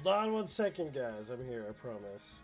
Hold on 1 second, guys. I'm here, I promise.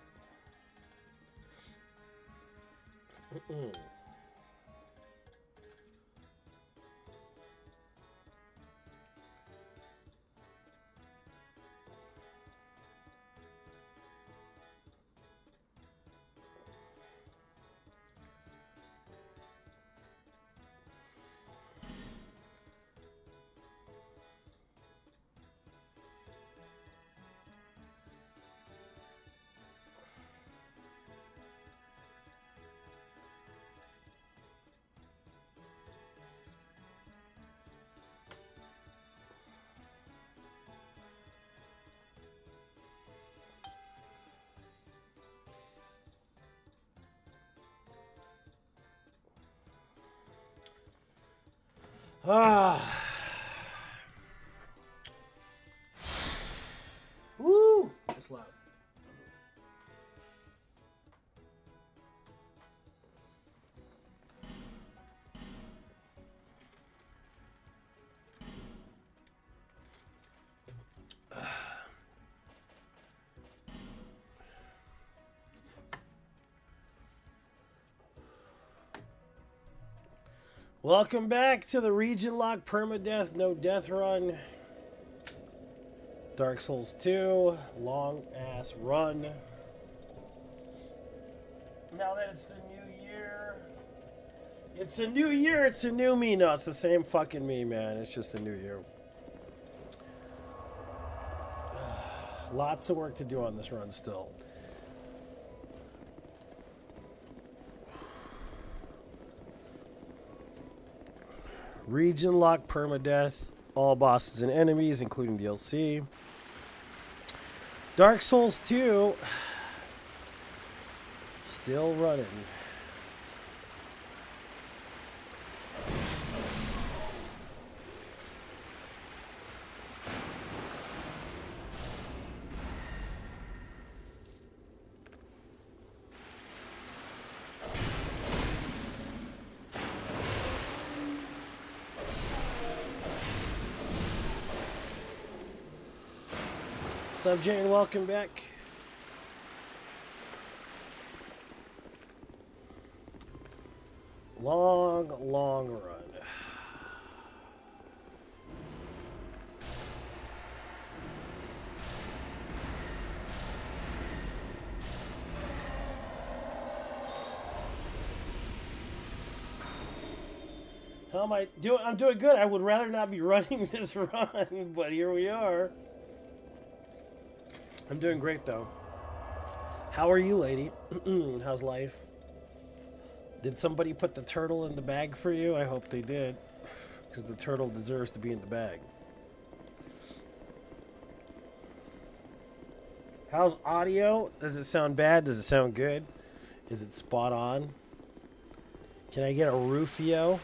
Ah. Woo! It's loud. Welcome back to the Region Lock Permadeath No Death Run. Dark Souls 2, long ass run. Now that it's the new year. It's a new year, it's a new me. No, it's the same fucking me, man. It's just a new year. Lots of work to do on this run still. Region Lock Permadeath, all bosses and enemies, including DLC. Dark Souls 2, still running. What's up, Jane? Welcome back. Long, long run. How am I doing? I'm doing good. I would rather not be running this run, but here we are. I'm doing great, though. How are you, lady? How's life? Did somebody put the turtle in the bag for you? I hope they did, because the turtle deserves to be in the bag. How's audio? Does it sound bad? Does it sound good? Is it spot on? Can I get a Rufio?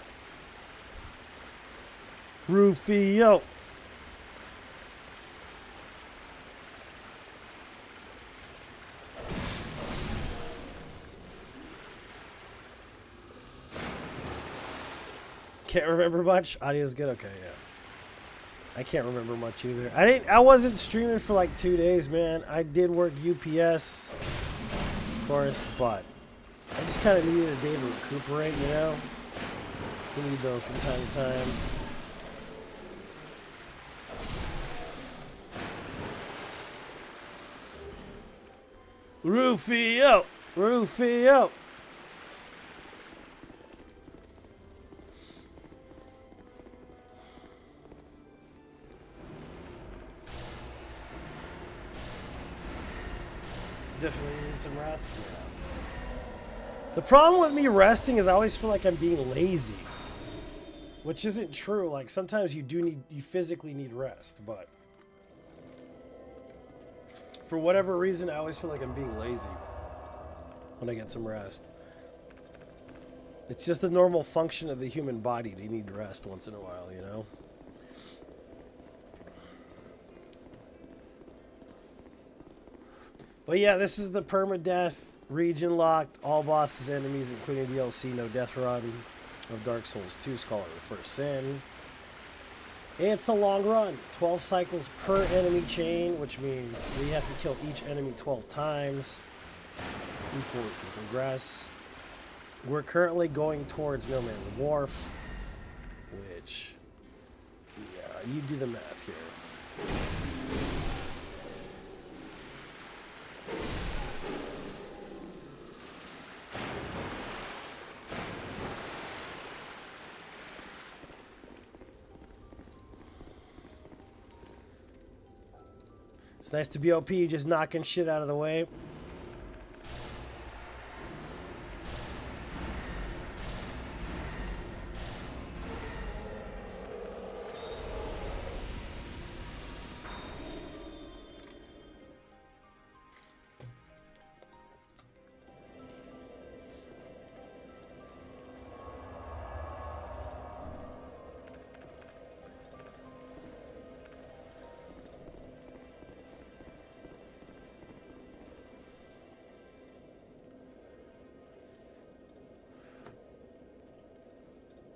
Rufio! Can't remember much. Audio's good. Okay, yeah. I can't remember much either. I wasn't streaming for like 2 days, man. I did work UPS, of course, but I just kind of needed a day to recuperate, you know. You need those from time to time. Rufio, Rufio. Definitely need some rest. Yeah. The problem with me resting is I always feel like I'm being lazy, which isn't true. Like sometimes you physically need rest, but for whatever reason, I always feel like I'm being lazy when I get some rest. It's just a normal function of the human body to need rest once in a while, you know? But yeah, this is the permadeath, region locked, all bosses, enemies, including DLC, no death run of Dark Souls 2, Scholar of the First Sin. It's a long run. 12 cycles per enemy chain, which means we have to kill each enemy 12 times before we can progress. We're currently going towards No Man's Wharf, which, yeah, you do the math here. It's nice to be OP, just knocking shit out of the way.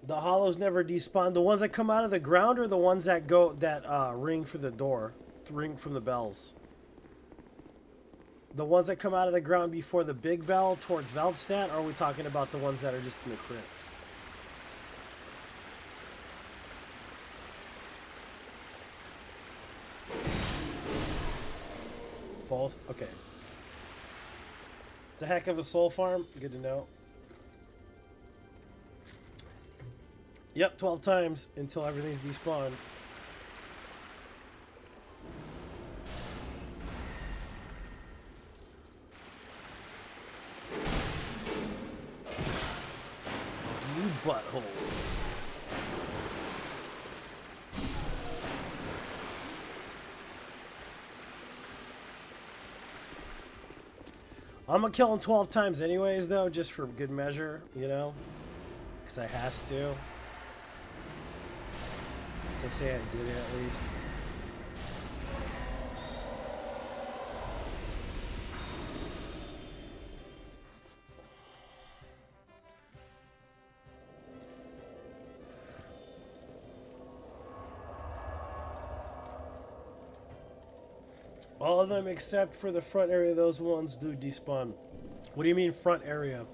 The hollows never despawn. The ones that come out of the ground or the ones that go that ring for the door, ring from the bells. The ones that come out of the ground before the big bell towards Veldstadt, or are we talking about the ones that are just in the crypt? Both? Okay. It's a heck of a soul farm. Good to know. Yep, 12 times until everything's despawned. You butthole. I'm gonna kill him 12 times anyways, though, just for good measure, you know? Because I has to say I did it at least. All of them except for the front area, those ones do despawn. What do you mean front area?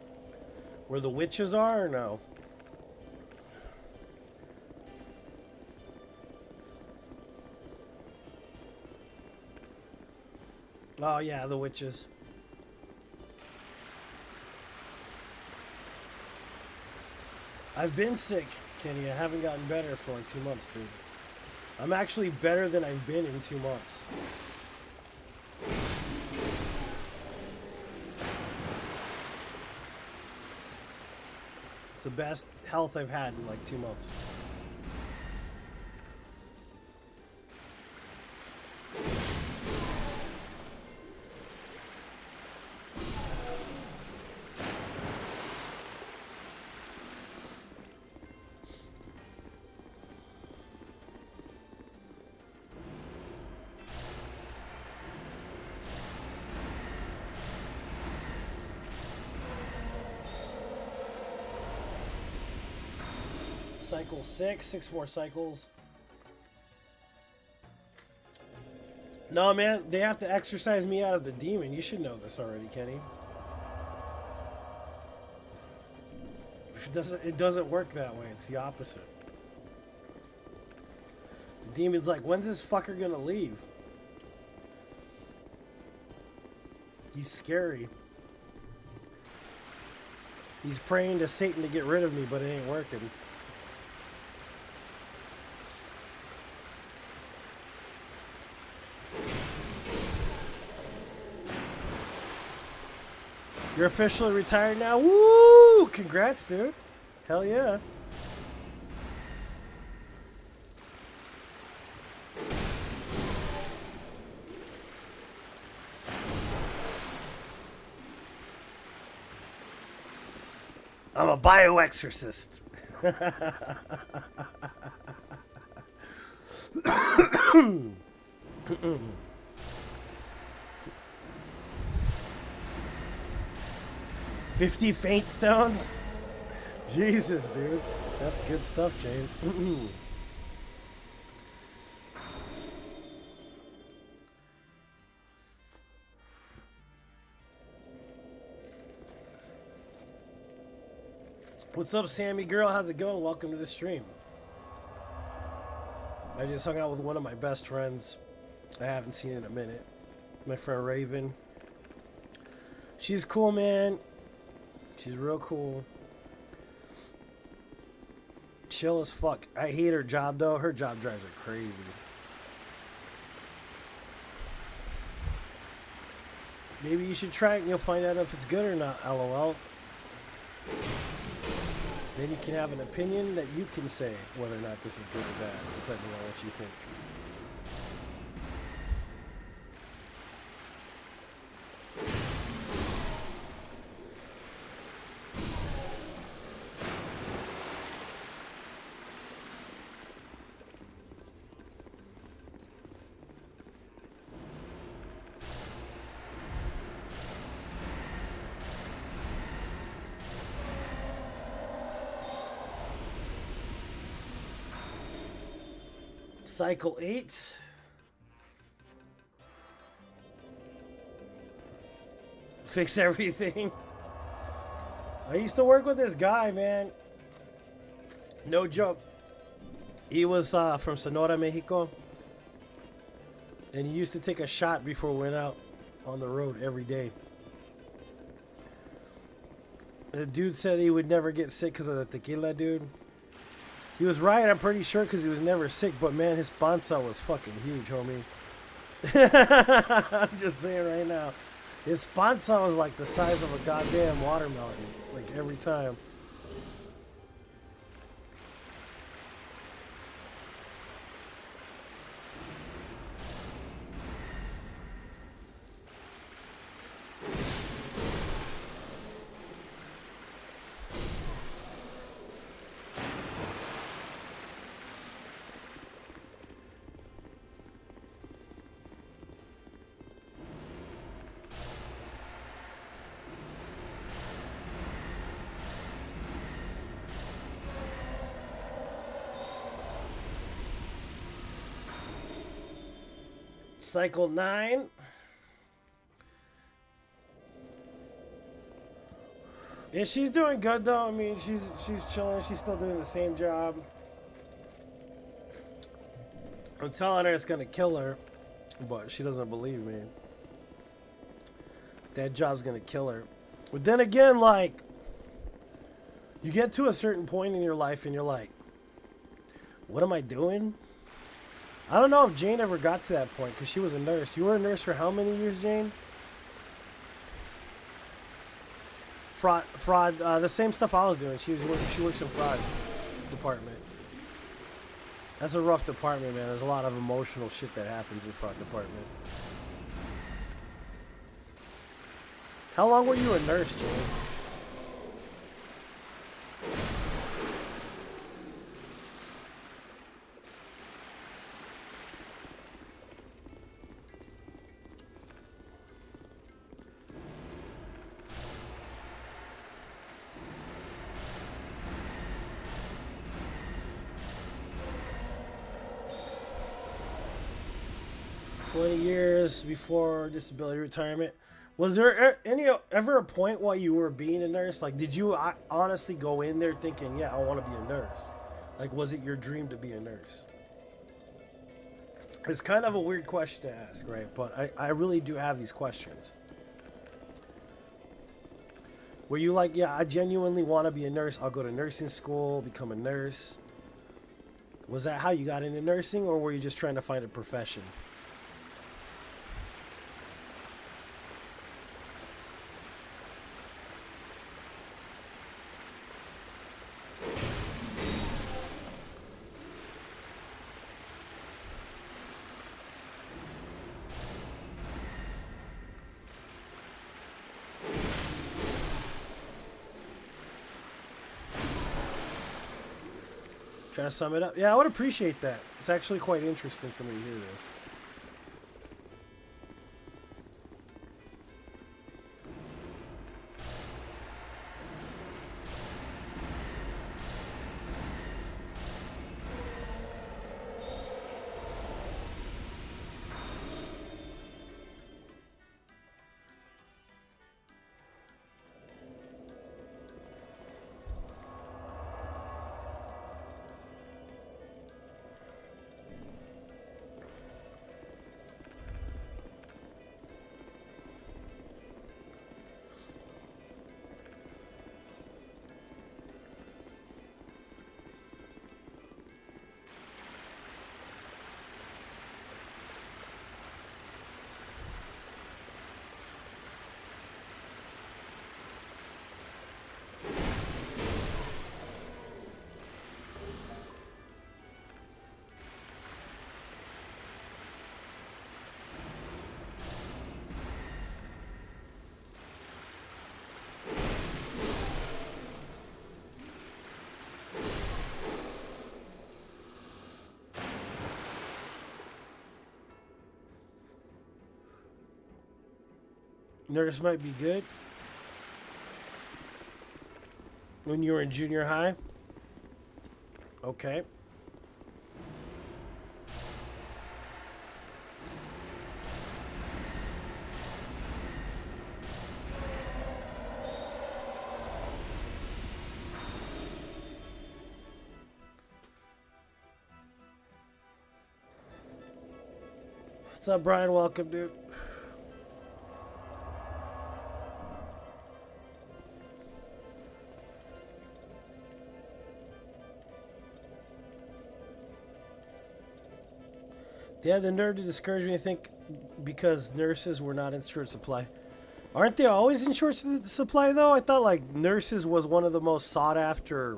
Where the witches are or no? Oh yeah, the witches. I've been sick, Kenny. I haven't gotten better for like 2 months, dude. I'm actually better than I've been in 2 months. It's the best health I've had in like 2 months. Cycle 6 more cycles. No, man, they have to exorcise me out of the demon. You should know this already, Kenny. It doesn't work that way. It's the opposite. The demon's like, when's this fucker gonna leave? He's scary. He's praying to Satan to get rid of me, but it ain't working. You're officially retired now? Woo! Congrats, dude. Hell yeah. I'm a bioexorcist. 50 faint stones? Jesus, dude. That's good stuff, Jane. What's up, Sammy girl? How's it going? Welcome to the stream. I just hung out with one of my best friends. I haven't seen in a minute. My friend Raven. She's cool, man. She's real cool. Chill as fuck. I hate her job, though. Her job drives her crazy. Maybe you should try it and you'll find out if it's good or not, LOL. Then you can have an opinion that you can say whether or not this is good or bad, depending on what you think. Cycle 8. Fix everything. I used to work with this guy, man. No joke. He was from Sonora, Mexico. And he used to take a shot before we went out on the road every day. The dude said he would never get sick because of the tequila, dude. He was right, I'm pretty sure, because he was never sick. But, man, his panza was fucking huge, homie. I'm just saying right now. His panza was like the size of a goddamn watermelon. Like, every time. Cycle 9. Yeah, she's doing good though. I mean, she's chilling. She's still doing the same job. I'm telling her it's gonna kill her, but she doesn't believe me. That job's gonna kill her. But then again, like, you get to a certain point in your life and you're like, what am I doing? I don't know if Jane ever got to that point because she was a nurse. You were a nurse for how many years, Jane? Fraud. The same stuff I was doing. She works in fraud department. That's a rough department, man. There's a lot of emotional shit that happens in fraud department. How long were you a nurse, Jane? Years before disability retirement. Was there ever a point while you were being a nurse? Like, did you honestly go in there thinking, yeah, I want to be a nurse? Like, was it your dream to be a nurse? It's kind of a weird question to ask, right? But I really do have these questions. Were you like, yeah, I genuinely want to be a nurse. I'll go to nursing school, become a nurse. Was that how you got into nursing, or were you just trying to find a profession? Try to sum it up. Yeah, I would appreciate that. It's actually quite interesting for me to hear this. Nurse might be good when you were in junior high. Okay. What's up, Brian? Welcome, dude. They had the nerve to discourage me, I think, because nurses were not in short supply. Aren't they always in short supply, though? I thought, like, nurses was one of the most sought after.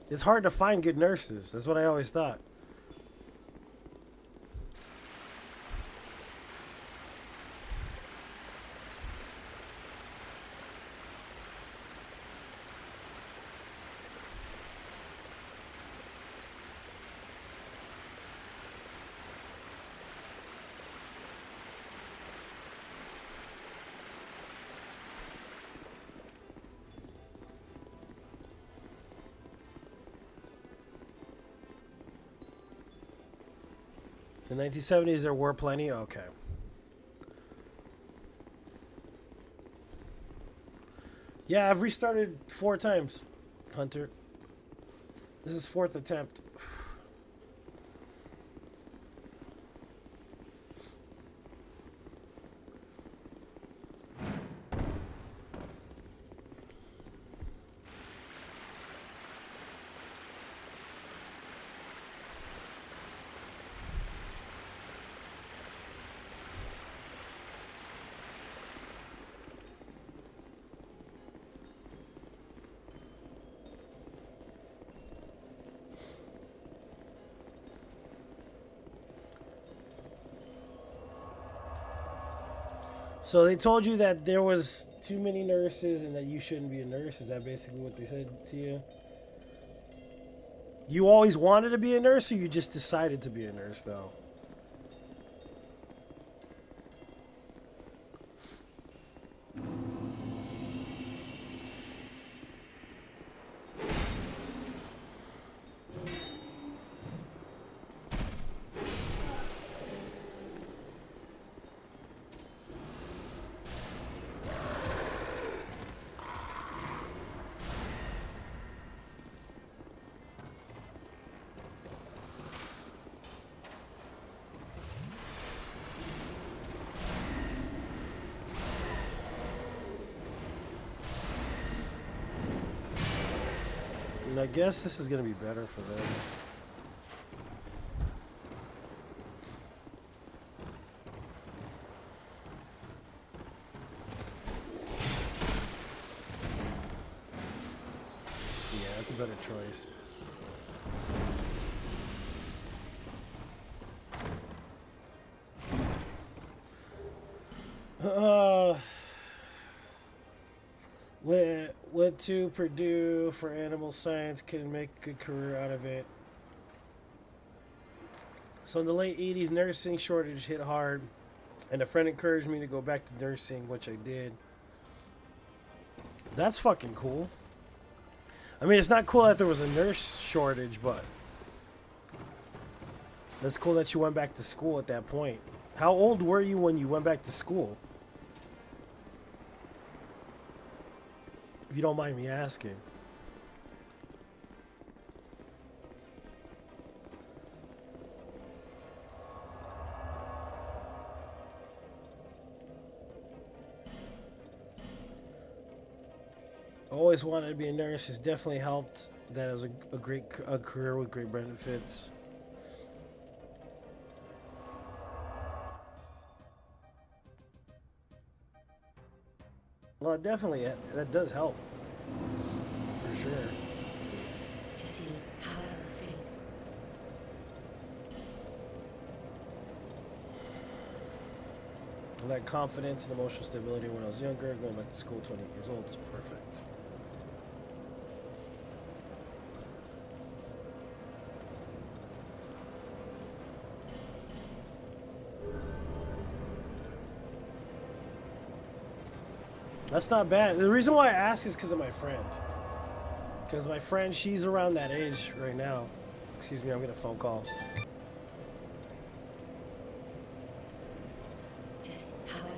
It's hard to find good nurses. That's what I always thought. In the 1970s, there were plenty. Okay. Yeah, I've restarted 4 times, Hunter. This is 4th attempt. So they told you that there was too many nurses and that you shouldn't be a nurse. Is that basically what they said to you? You always wanted to be a nurse, or you just decided to be a nurse, though? And I guess this is going to be better for them. Yeah, that's a better choice. Went to Purdue for animal science, couldn't make a good career out of it. So in the late 80s, nursing shortage hit hard, and a friend encouraged me to go back to nursing, which I did. That's fucking cool. I mean, it's not cool that there was a nurse shortage, but that's cool that you went back to school at that point. How old were you when you went back to school? If you don't mind me asking. Always wanted to be a nurse. It's definitely helped that it was a great career with great benefits. Well, definitely, that does help. For sure. To see however fate. And that confidence and emotional stability when I was younger, going back to school 20 years old is perfect. That's not bad. The reason why I ask is because of my friend. Because my friend, she's around that age right now. Excuse me, I'm getting a phone call. This, however,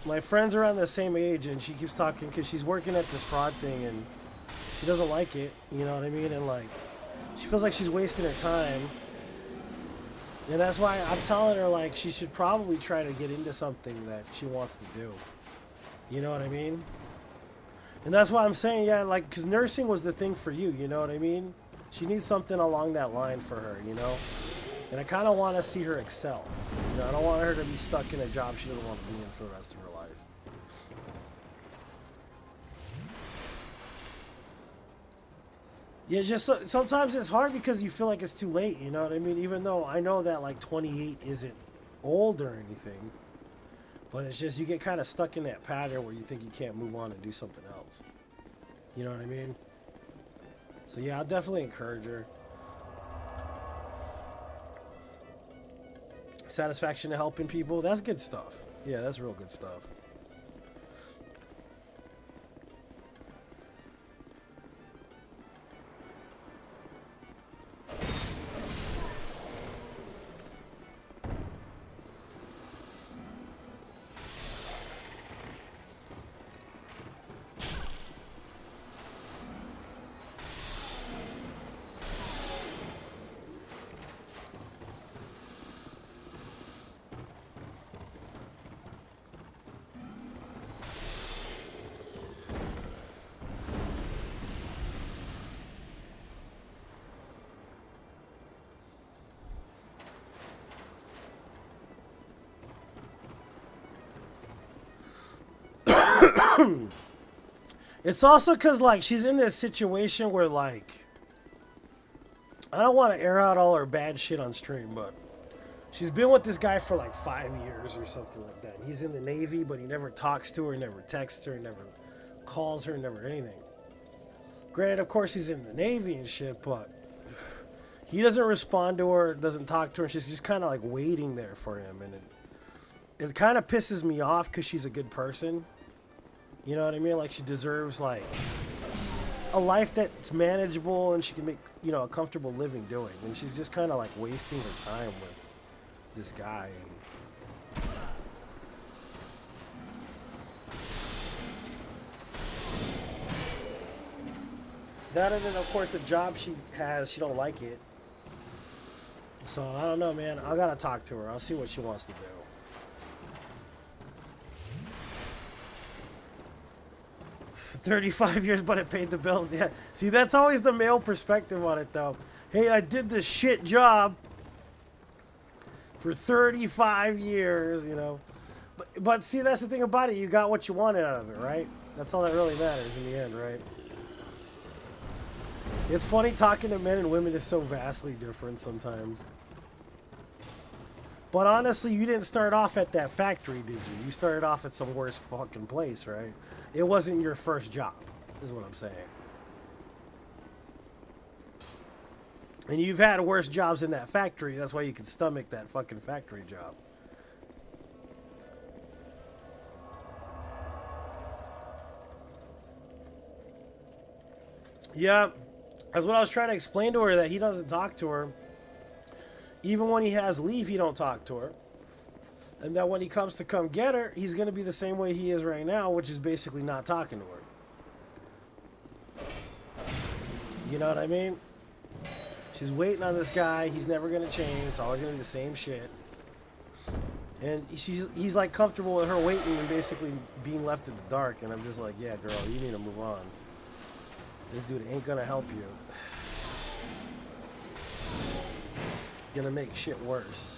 My friend's around the same age, and she keeps talking because she's working at this fraud thing, and she doesn't like it. You know what I mean? And like, she feels like she's wasting her time. And that's why I'm telling her like she should probably try to get into something that she wants to do. You know what I mean? And that's why I'm saying, yeah, like, because nursing was the thing for you. You know what I mean? She needs something along that line for her. You know? And I kind of want to see her excel. You know, I don't want her to be stuck in a job she doesn't want to be in for the rest of her life. Yeah, just sometimes it's hard because you feel like it's too late, you know what I mean? Even though I know that like 28 isn't old or anything, but it's just you get kind of stuck in that pattern where you think you can't move on and do something else. You know what I mean? So yeah, I'll definitely encourage her. Satisfaction to helping people, that's good stuff. Yeah, that's real good stuff. It's also because, like, she's in this situation where, like, I don't want to air out all her bad shit on stream, but she's been with this guy for, like, 5 years or something like that. He's in the Navy, but he never talks to her, never texts her, never calls her, never anything. Granted, of course, he's in the Navy and shit, but he doesn't respond to her, doesn't talk to her. She's just kind of, like, waiting there for him, and it kind of pisses me off because she's a good person. You know what I mean? Like, she deserves, like, a life that's manageable and she can make, you know, a comfortable living doing. And she's just kind of, like, wasting her time with this guy. And that, and then, of course, the job she has, she don't like it. So, I don't know, man. I gotta talk to her. I'll see what she wants to do. 35 years, but it paid the bills. Yeah. See, that's always the male perspective on it, though. Hey, I did this shit job for 35 years, you know. But see, that's the thing about it. You got what you wanted out of it, right? That's all that really matters in the end, right? It's funny, talking to men and women is so vastly different sometimes. But honestly, you didn't start off at that factory, did you? You started off at some worse fucking place, right? It wasn't your first job, is what I'm saying. And you've had worse jobs in that factory. That's why you can stomach that fucking factory job. Yeah, that's what I was trying to explain to her, that he doesn't talk to her. Even when he has leave, he don't talk to her. And that when he comes to come get her, he's going to be the same way he is right now, which is basically not talking to her. You know what I mean? She's waiting on this guy. He's never going to change. It's always going to be the same shit. And he's like comfortable with her waiting and basically being left in the dark. And I'm just like, yeah, girl, you need to move on. This dude ain't gonna help you. Gonna make shit worse.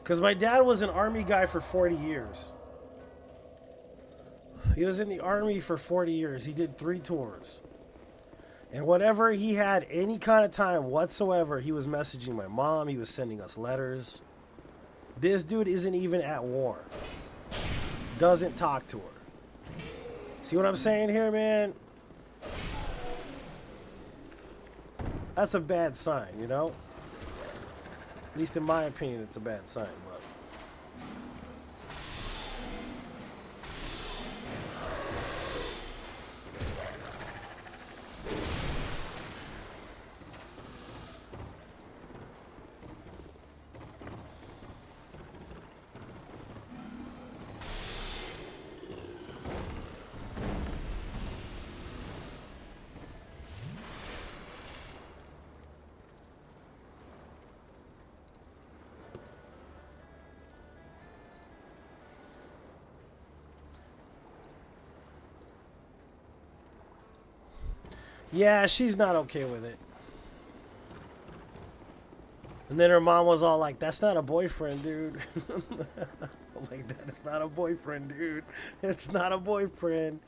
Because my dad was an army guy for 40 years. He was in the army for 40 years. He did 3 tours. And whenever he had any kind of time whatsoever, he was messaging my mom. He was sending us letters. This dude isn't even at war. Doesn't talk to her. See what I'm saying here, man? That's a bad sign, you know? At least in my opinion, it's a bad sign, but... Yeah, she's not okay with it. And then her mom was all like, that's not a boyfriend, dude. Like, that is not a boyfriend, dude. It's not a boyfriend.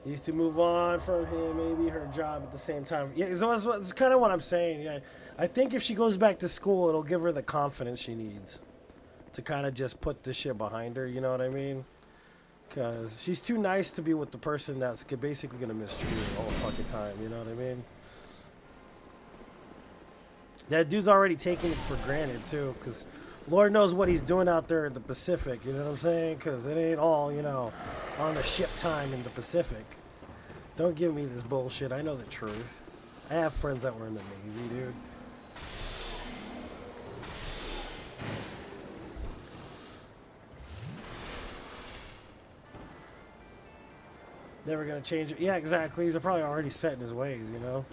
Used to move on from him, maybe her job at the same time. Yeah, it's kind of what I'm saying. Yeah, I think if she goes back to school, it'll give her the confidence she needs to kind of just put this shit behind her, you know what I mean? Because she's too nice to be with the person that's basically going to mistreat her all the fucking time. You know what I mean? That dude's already taking it for granted, too. Because Lord knows what he's doing out there in the Pacific. You know what I'm saying? Because it ain't all, you know, on the ship time in the Pacific. Don't give me this bullshit. I know the truth. I have friends that were in the Navy, dude. Never gonna change it. Yeah, exactly. He's probably already set in his ways, you know?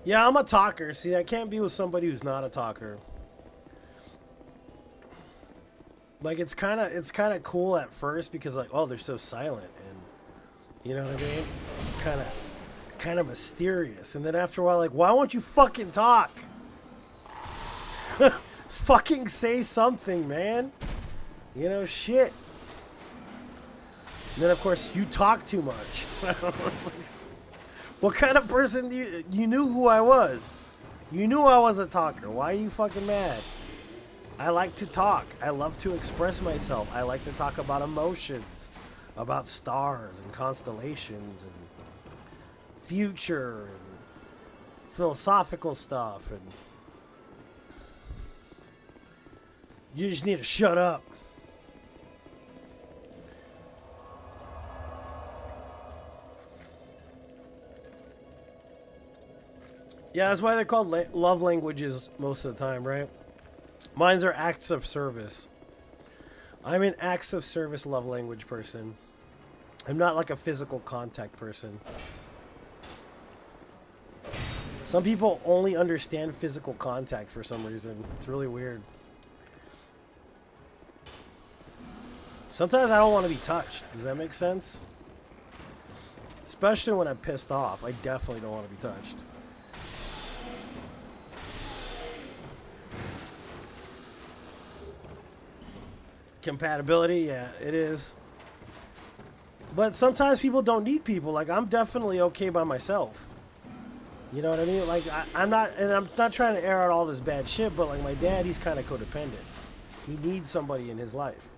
Yeah, I'm a talker. See, I can't be with somebody who's not a talker. Like, it's kind of cool at first because, like, oh, they're so silent, and you know what I mean? It's kind of mysterious. And then after a while, like, why won't you fucking talk? Fucking say something, man. You know, shit. And then, of course, you talk too much. What kind of person do you knew who I was? You knew I was a talker. Why are you fucking mad? I like to talk. I love to express myself. I like to talk about emotions, about stars and constellations and future and philosophical stuff. And you just need to shut up. Yeah, that's why they're called love languages most of the time, right? Mine's are acts of service. I'm an acts of service love language person. I'm not like a physical contact person. Some people only understand physical contact for some reason. It's really weird. Sometimes I don't want to be touched. Does that make sense? Especially when I'm pissed off. I definitely don't want to be touched. Compatibility, yeah, it is. But sometimes people don't need people. Like, I'm definitely okay by myself. You know what I mean? Like, I'm not, and I'm not trying to air out all this bad shit, but like my dad, he's kind of codependent. He needs somebody in his life.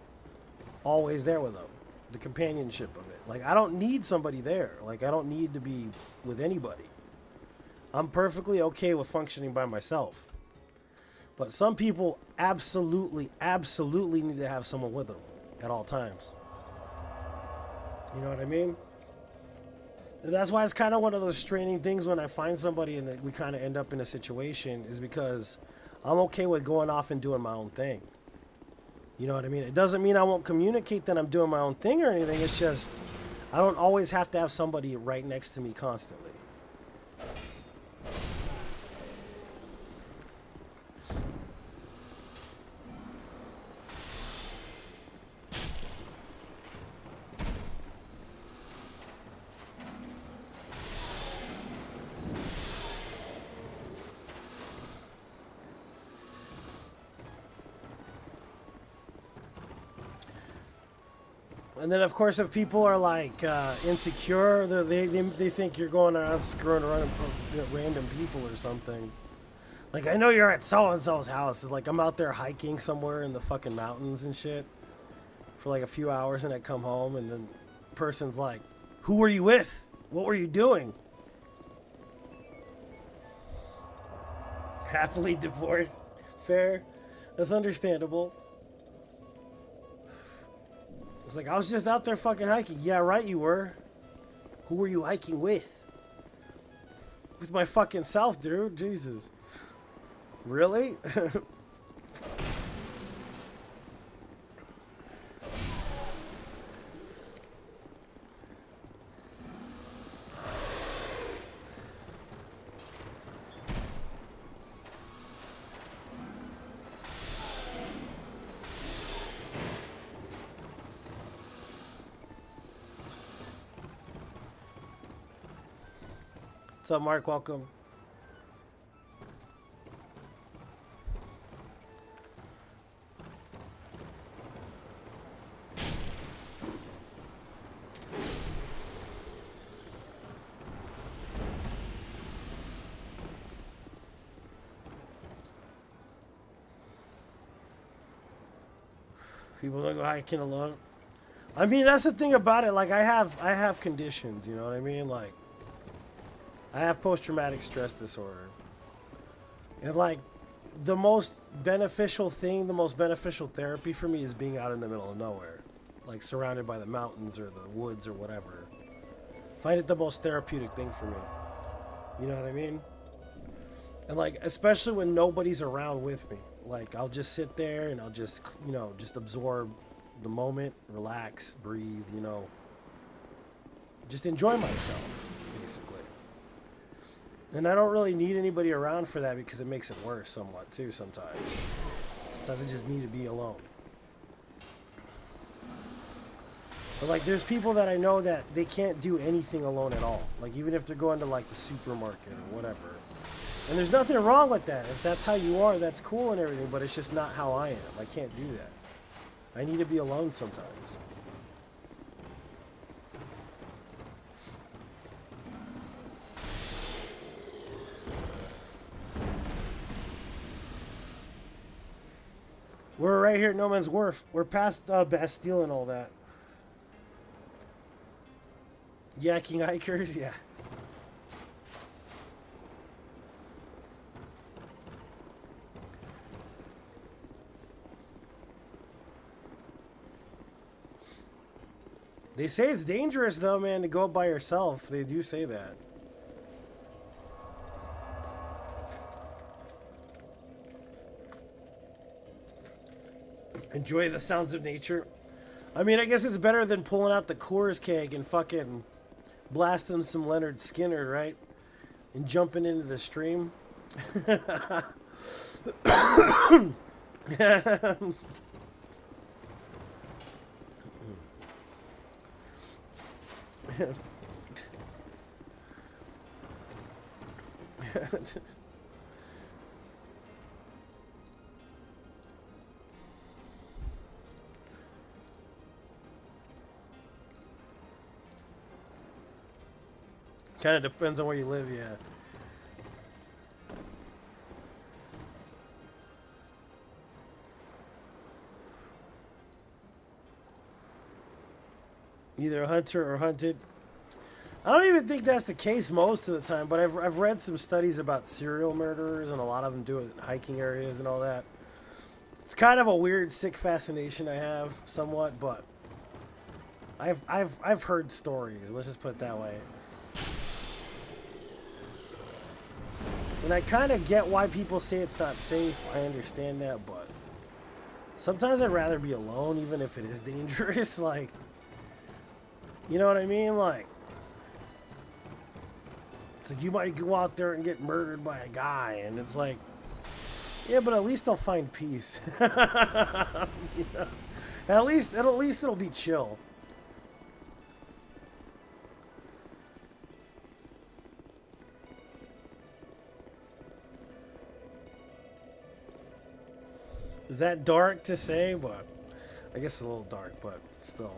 Always there with him. The companionship of it. Like, I don't need somebody there. Like, I don't need to be with anybody. I'm perfectly okay with functioning by myself. But some people absolutely, absolutely need to have someone with them at all times. You know what I mean? And that's why it's kind of one of those straining things when I find somebody and that we kind of end up in a situation, is because I'm okay with going off and doing my own thing. You know what I mean? It doesn't mean I won't communicate that I'm doing my own thing or anything. It's just I don't always have to have somebody right next to me constantly. And then, of course, if people are like insecure, they think you're going around screwing around with random people or something. Like, I know you're at so and so's house. It's like I'm out there hiking somewhere in the fucking mountains and shit for like a few hours, and I come home, and then the person's like, "Who were you with? What were you doing?" Happily divorced. Fair. That's understandable. It's like, I was just out there fucking hiking. Yeah, right, you were. Who were you hiking with? With my fucking self, dude. Jesus. Really? What's up, Mark? Welcome. People don't go hiking alone. I mean, that's the thing about it. Like, I have conditions. You know what I mean? Like, I have post-traumatic stress disorder. And like, the most beneficial thing, the most beneficial therapy for me is being out in the middle of nowhere. Like, surrounded by the mountains or the woods or whatever. I find it the most therapeutic thing for me. You know what I mean? And like, especially when nobody's around with me. Like, I'll just sit there and I'll just, you know, just absorb the moment, relax, breathe, you know. Just enjoy myself, basically. And I don't really need anybody around for that because it makes it worse somewhat too sometimes. Sometimes I just need to be alone. But like, there's people that I know that they can't do anything alone at all. Like, even if they're going to like the supermarket or whatever. And there's nothing wrong with that. If that's how you are, that's cool and everything, but it's just not how I am. I can't do that. I need to be alone sometimes. We're right here at No Man's Wharf. We're past Bastille and all that. Yakking hikers, yeah. They say it's dangerous though, man, to go by yourself. They do say that. Enjoy the sounds of nature. I mean, I guess it's better than pulling out the Coors keg and fucking blasting some Leonard Skinner, right? And jumping into the stream. Kind of depends on where you live, yeah. Either a hunter or hunted. I don't even think that's the case most of the time, but I've read some studies about serial murderers, and a lot of them do it in hiking areas and all that. It's kind of a weird, sick fascination I have, somewhat, but I've heard stories. Let's just put it that way. And I kind of get why people say it's not safe. I understand that, but sometimes I'd rather be alone, even if it is dangerous. Like, you know what I mean? Like, it's like you might go out there and get murdered by a guy, and it's like, yeah, but at least I'll find peace. You know? At least it'll be chill. Is that dark to say? But I guess it's a little dark, but still.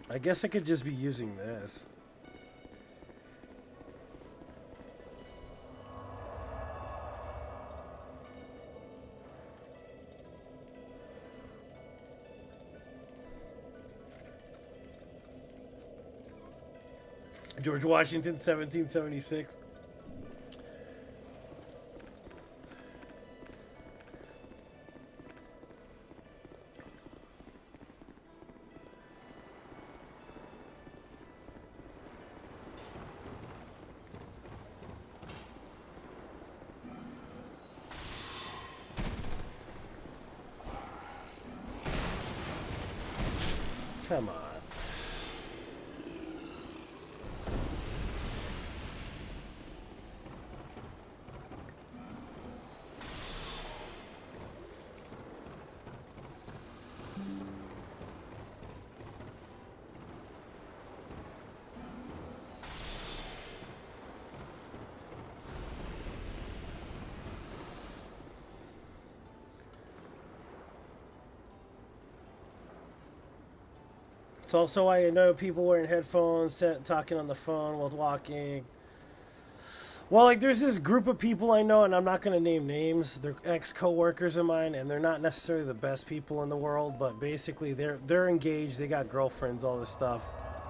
I guess I could just be using this. George Washington, 1776. Come on. It's also why I know people wearing headphones, talking on the phone while walking. Well, like there's this group of people I know, and I'm not gonna name names. They're ex-coworkers of mine, and they're not necessarily the best people in the world, but basically they're engaged. They got girlfriends, all this stuff.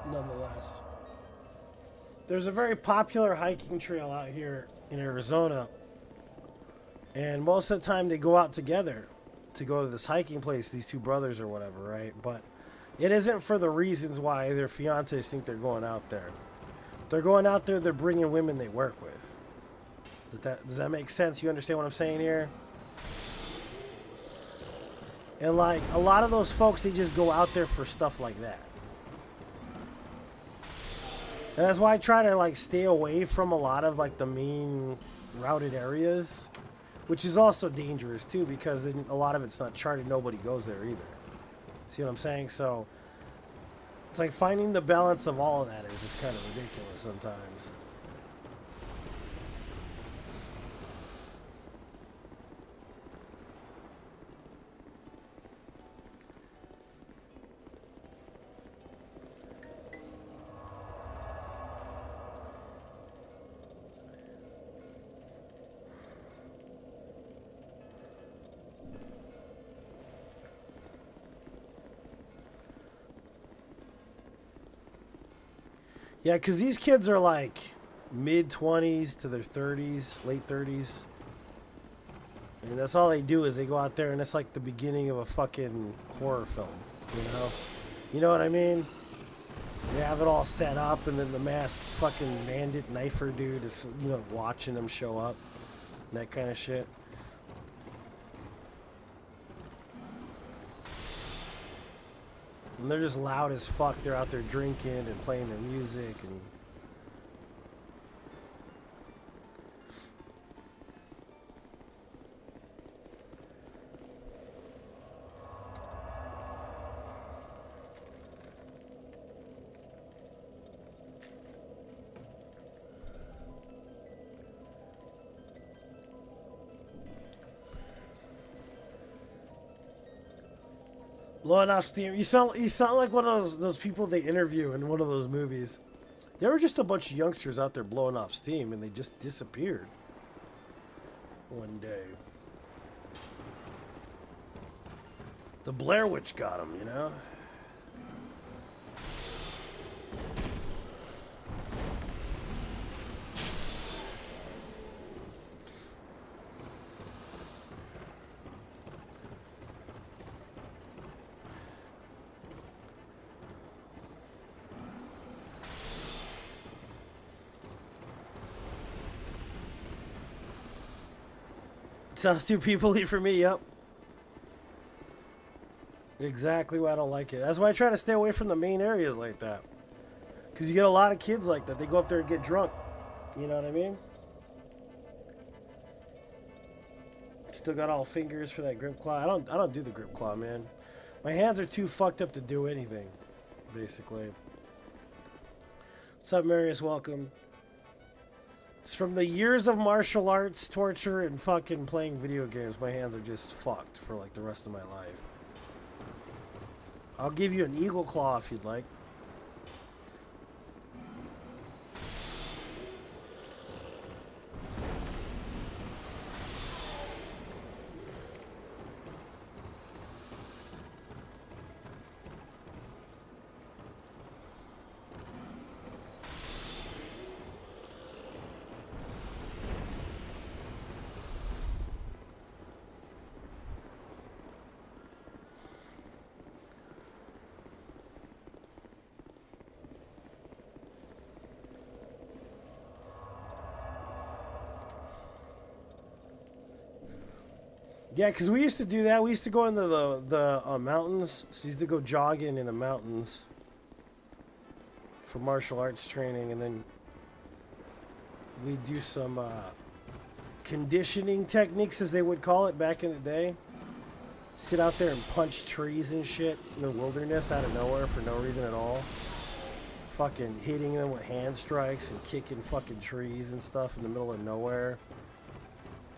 Nonetheless, there's a very popular hiking trail out here in Arizona, and most of the time they go out together to go to this hiking place. These two brothers or whatever, right? But it isn't for the reasons why their fiancés think they're going out there. They're going out there, they're bringing women they work with. Does that make sense? You understand what I'm saying here? And like, a lot of those folks, they just go out there for stuff like that. And that's why I try to like stay away from a lot of like the main routed areas. Which is also dangerous too, because a lot of it's not charted, nobody goes there either. See what I'm saying? So it's like finding the balance of all of that is just kind of ridiculous sometimes. Yeah, because these kids are like mid-20s to their 30s, late 30s. And that's all they do is they go out there and it's like the beginning of a fucking horror film, you know? You know what I mean? They have it all set up, and then the masked fucking bandit knifer dude is, you know, watching them show up. And that kind of shit. And they're just loud as fuck. They're out there drinking and playing their music and... Blowing off steam. You sound like one of those people they interview in one of those movies. There were just a bunch of youngsters out there blowing off steam, and they just disappeared one day. The Blair Witch got them, you know? Sounds too people-y for me, yep. Exactly why I don't like it. That's why I try to stay away from the main areas like that. Because you get a lot of kids like that. They go up there and get drunk. You know what I mean? Still got all fingers for that grip claw. I don't do the grip claw, man. My hands are too fucked up to do anything, basically. What's up, Marius? Welcome. It's from the years of martial arts, torture, and fucking playing video games. My hands are just fucked for like the rest of my life. I'll give you an eagle claw if you'd like. Yeah, because we used to do that. We used to go into the mountains. So we used to go jogging in the mountains for martial arts training. And then we'd do some conditioning techniques, as they would call it back in the day. Sit out there and punch trees and shit in the wilderness out of nowhere for no reason at all. Fucking hitting them with hand strikes and kicking fucking trees and stuff in the middle of nowhere.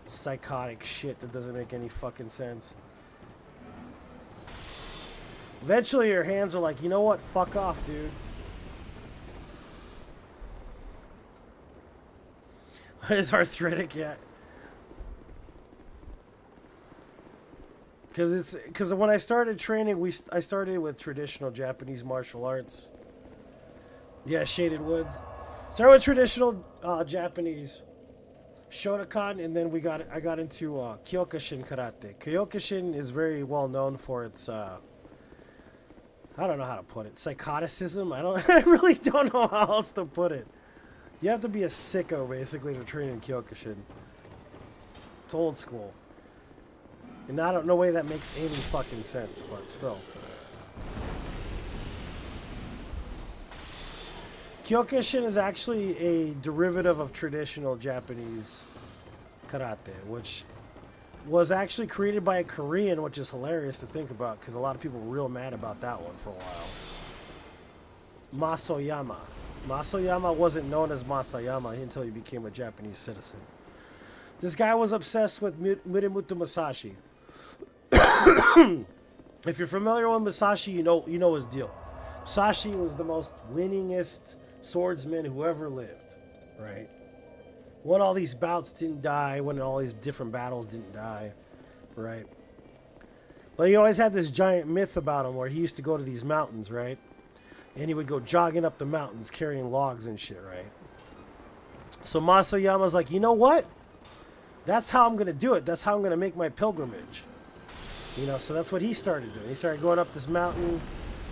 Psychotic shit that doesn't make any fucking sense. Eventually your hands are like, you know what? Fuck off, dude. Is arthritic yet? Because when I started training, I started with traditional Japanese martial arts. Yeah, Shaded Woods. Started with traditional Japanese Shotokan, and then I got into Kyokushin karate. Kyokushin is very well known for its I don't know how to put it, psychoticism. I really don't know how else to put it. You have to be a sicko basically to train in Kyokushin. It's old school. And I don't know way that makes any fucking sense, but still. Kyokushin is actually a derivative of traditional Japanese karate, which was actually created by a Korean, which is hilarious to think about because a lot of people were real mad about that one for a while. Masoyama. Masoyama wasn't known as Masayama until he became a Japanese citizen. This guy was obsessed with Muramoto Musashi. If you're familiar with Musashi, you know his deal. Musashi was the most winningest swordsman who ever lived, right? Won all these bouts, didn't die. Won all these different battles, didn't die, right? But he always had this giant myth about him where he used to go to these mountains, right? And he would go jogging up the mountains carrying logs and shit, right? So Masoyama's like, you know what? That's how I'm going to do it. That's how I'm going to make my pilgrimage. You know, so that's what he started doing. He started going up this mountain,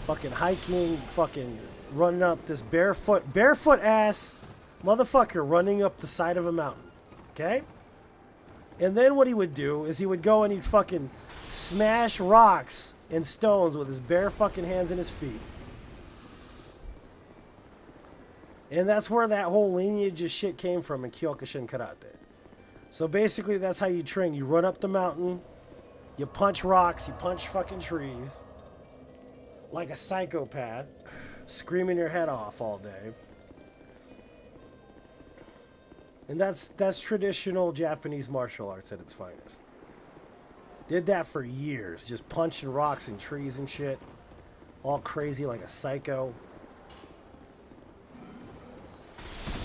fucking hiking, fucking running up this barefoot ass motherfucker running up the side of a mountain. Okay? And then what he would do is he would go and he'd fucking smash rocks and stones with his bare fucking hands and his feet. And that's where that whole lineage of shit came from in Kyokushin Karate. So basically that's how you train. You run up the mountain, you punch rocks, you punch fucking trees like a psychopath, screaming your head off all day. And that's traditional Japanese martial arts at its finest. Did that for years, just punching rocks and trees and shit. All crazy like a psycho.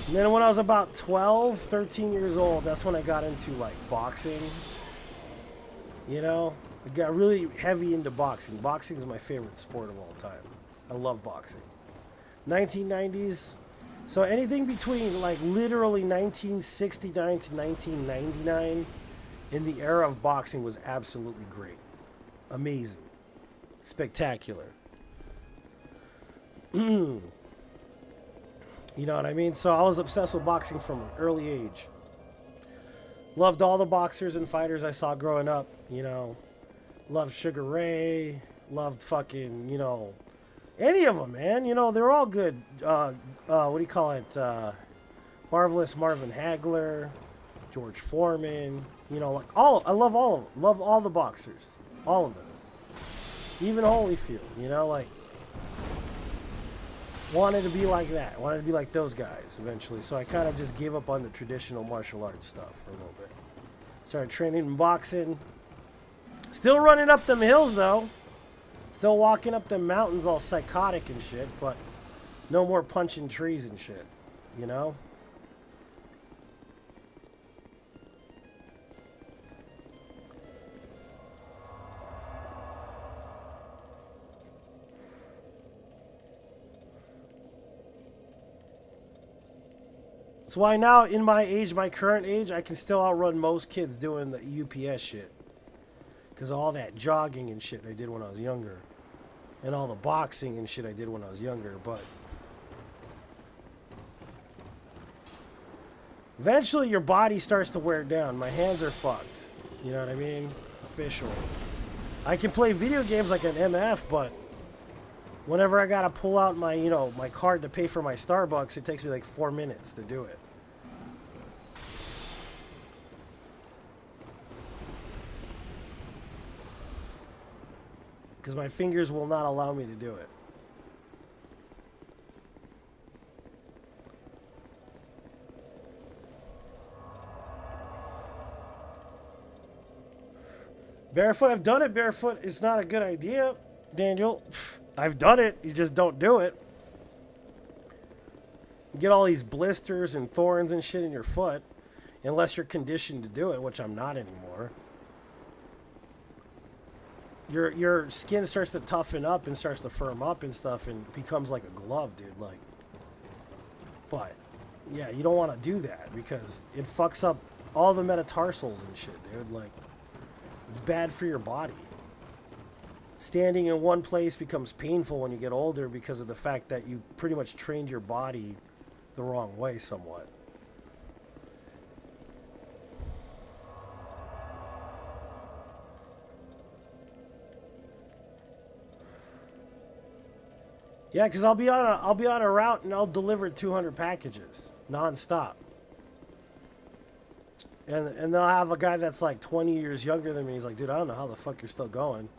And then when I was about 12, 13 years old, that's when I got into like boxing. You know, I got really heavy into boxing. Boxing is my favorite sport of all time. I love boxing. 1990s. So anything between like literally 1969 to 1999 in the era of boxing was absolutely great. Amazing. Spectacular. You know what I mean? So I was obsessed with boxing from an early age. Loved all the boxers and fighters I saw growing up, you know. Loved Sugar Ray. Loved fucking, you know, any of them, man. You know, they're all good. What do you call it? Marvelous Marvin Hagler, George Foreman. You know, like I love all of them. Love all the boxers. All of them. Even Holyfield, you know, like, wanted to be like that. Wanted to be like those guys eventually. So I kind of just gave up on the traditional martial arts stuff for a little bit. Started training in boxing. Still running up them hills, though. Still walking up them mountains all psychotic and shit, but no more punching trees and shit, you know? That's why now, in my age, my current age, I can still outrun most kids doing the UPS shit. Because of all that jogging and shit I did when I was younger. And all the boxing and shit I did when I was younger. But eventually your body starts to wear down. My hands are fucked. You know what I mean? Officially. I can play video games like an MF, but whenever I gotta pull out my, you know, my card to pay for my Starbucks, it takes me like 4 minutes to do it. Because my fingers will not allow me to do it. Barefoot, I've done it barefoot. It's not a good idea, Daniel. I've done it. You just don't do it. You get all these blisters and thorns and shit in your foot. Unless you're conditioned to do it, which I'm not anymore. Your skin starts to toughen up and starts to firm up and stuff and becomes like a glove, dude. Like, but yeah, you don't want to do that because it fucks up all the metatarsals and shit, dude. Like, it's bad for your body. Standing in one place becomes painful when you get older because of the fact that you pretty much trained your body the wrong way somewhat. Yeah, because I'll be on a route and I'll deliver 200 packages nonstop. And they'll have a guy that's like 20 years younger than me. He's like, dude, I don't know how the fuck you're still going.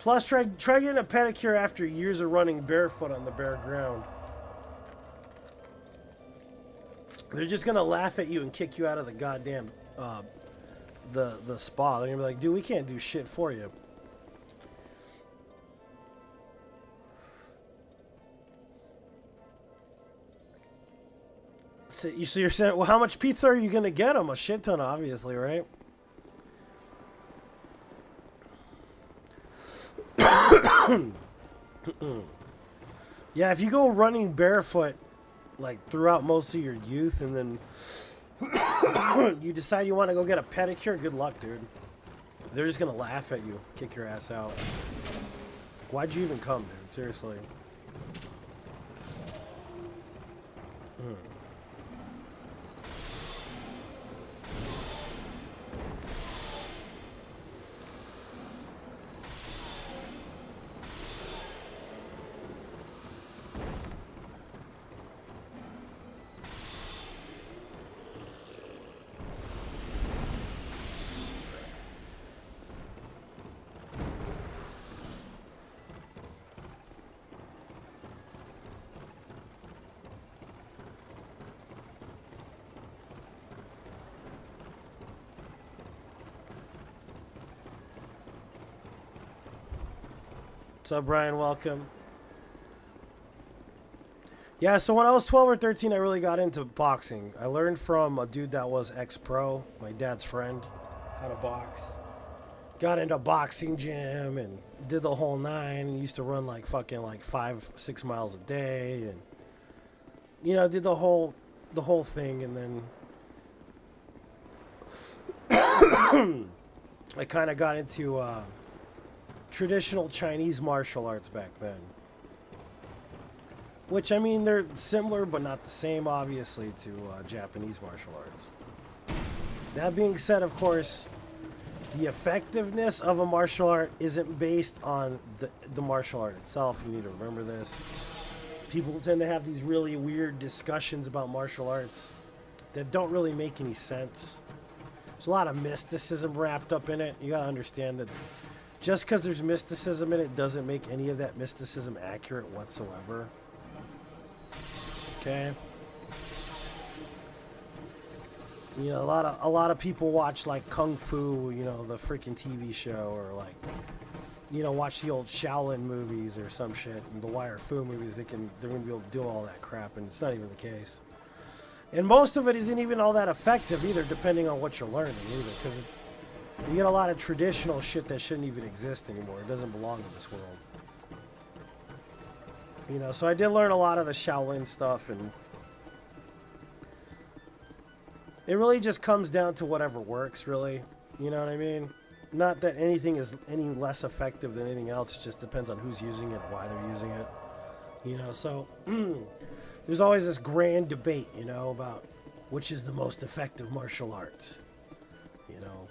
Plus, try getting a pedicure after years of running barefoot on the bare ground. They're just gonna laugh at you and kick you out of the goddamn the spa. They're gonna be like, dude, we can't do shit for you. So you're saying, well, how much pizza are you gonna get them? A shit ton, obviously, right? Yeah, if you go running barefoot like throughout most of your youth and then you decide you want to go get a pedicure, good luck, dude. They're just gonna laugh at you, kick your ass out. Why'd you even come, dude? Seriously. What's up, Brian? Welcome. Yeah, so when I was 12 or 13, I really got into boxing. I learned from a dude that was ex-pro, my dad's friend, how to box. Got into boxing gym and did the whole nine. And used to run like fucking like 5-6 miles a day, and you know, did the whole thing. And then I kind of got into traditional Chinese martial arts back then. Which, I mean, they're similar but not the same, obviously, to Japanese martial arts. That being said, of course, the effectiveness of a martial art isn't based on the martial art itself. You need to remember this. People tend to have these really weird discussions about martial arts that don't really make any sense. There's a lot of mysticism wrapped up in it. You gotta understand that just because there's mysticism in it doesn't make any of that mysticism accurate whatsoever. Okay? You know, a lot of people watch like Kung Fu, you know, the freaking TV show, or like, you know, watch the old Shaolin movies or some shit, and the Wire Fu movies. They're gonna be able to do all that crap, and it's not even the case. And most of it isn't even all that effective either, depending on what you're learning either, because you get a lot of traditional shit that shouldn't even exist anymore. It doesn't belong in this world. You know, so I did learn a lot of the Shaolin stuff, and it really just comes down to whatever works, really. You know what I mean? Not that anything is any less effective than anything else. It just depends on who's using it and why they're using it. You know, so there's always this grand debate, you know, about which is the most effective martial art. You know,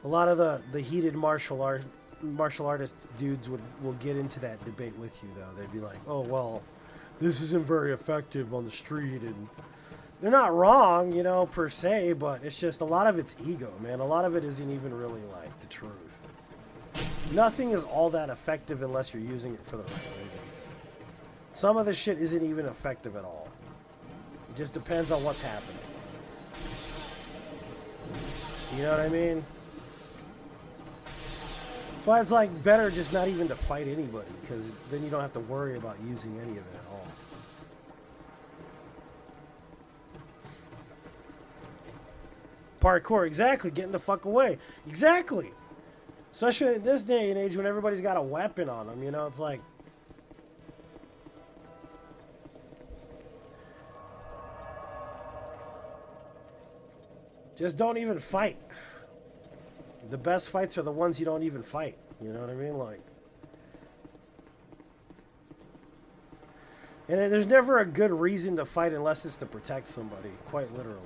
a lot of the heated martial artists dudes will get into that debate with you, though. They'd be like, oh, well, this isn't very effective on the street, and they're not wrong, you know, per se, but it's just a lot of it's ego, man. A lot of it isn't even really like the truth. Nothing is all that effective unless you're using it for the right reasons. Some of the shit isn't even effective at all. It just depends on what's happening. You know what I mean? That's why it's like better just not even to fight anybody, because then you don't have to worry about using any of it at all. Parkour, exactly. Getting the fuck away. Exactly. Especially in this day and age when everybody's got a weapon on them, you know, it's like... Just don't even fight. The best fights are the ones you don't even fight. You know what I mean? Like... And there's never a good reason to fight unless it's to protect somebody, quite literally.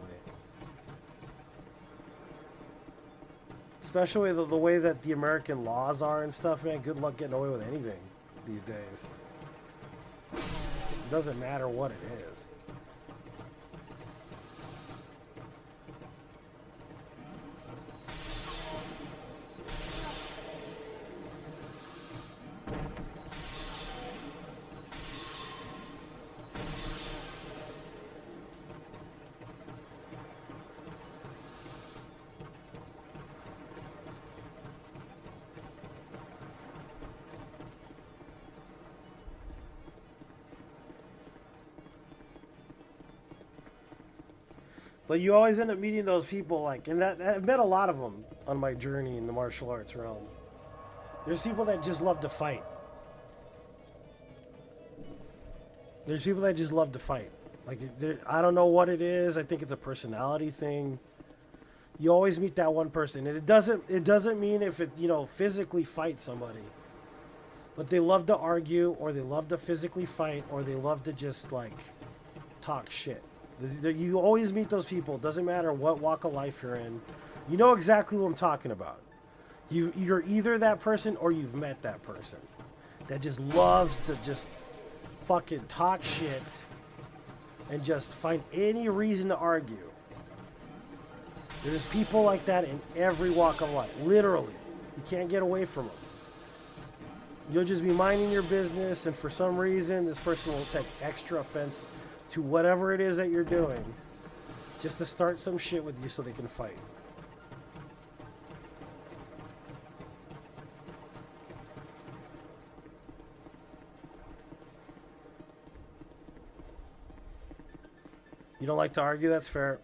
Especially the way that the American laws are and stuff, man. Good luck getting away with anything these days. It doesn't matter what it is. But you always end up meeting those people, like, and that I've met a lot of them on my journey in the martial arts realm. There's people that just love to fight. There's people that just love to fight. Like, I don't know what it is. I think it's a personality thing. You always meet that one person, and it doesn't mean if it, physically fight somebody. But they love to argue, or they love to physically fight, or they love to just, like, talk shit. You always meet those people. It doesn't matter what walk of life you're in. You know exactly what I'm talking about. You're either that person or you've met that person that just loves to just fucking talk shit and just find any reason to argue. There's people like that in every walk of life. Literally. You can't get away from them. You'll just be minding your business, and for some reason, this person will take extra offense to whatever it is that you're doing just to start some shit with you so they can fight. You don't like to argue? That's fair.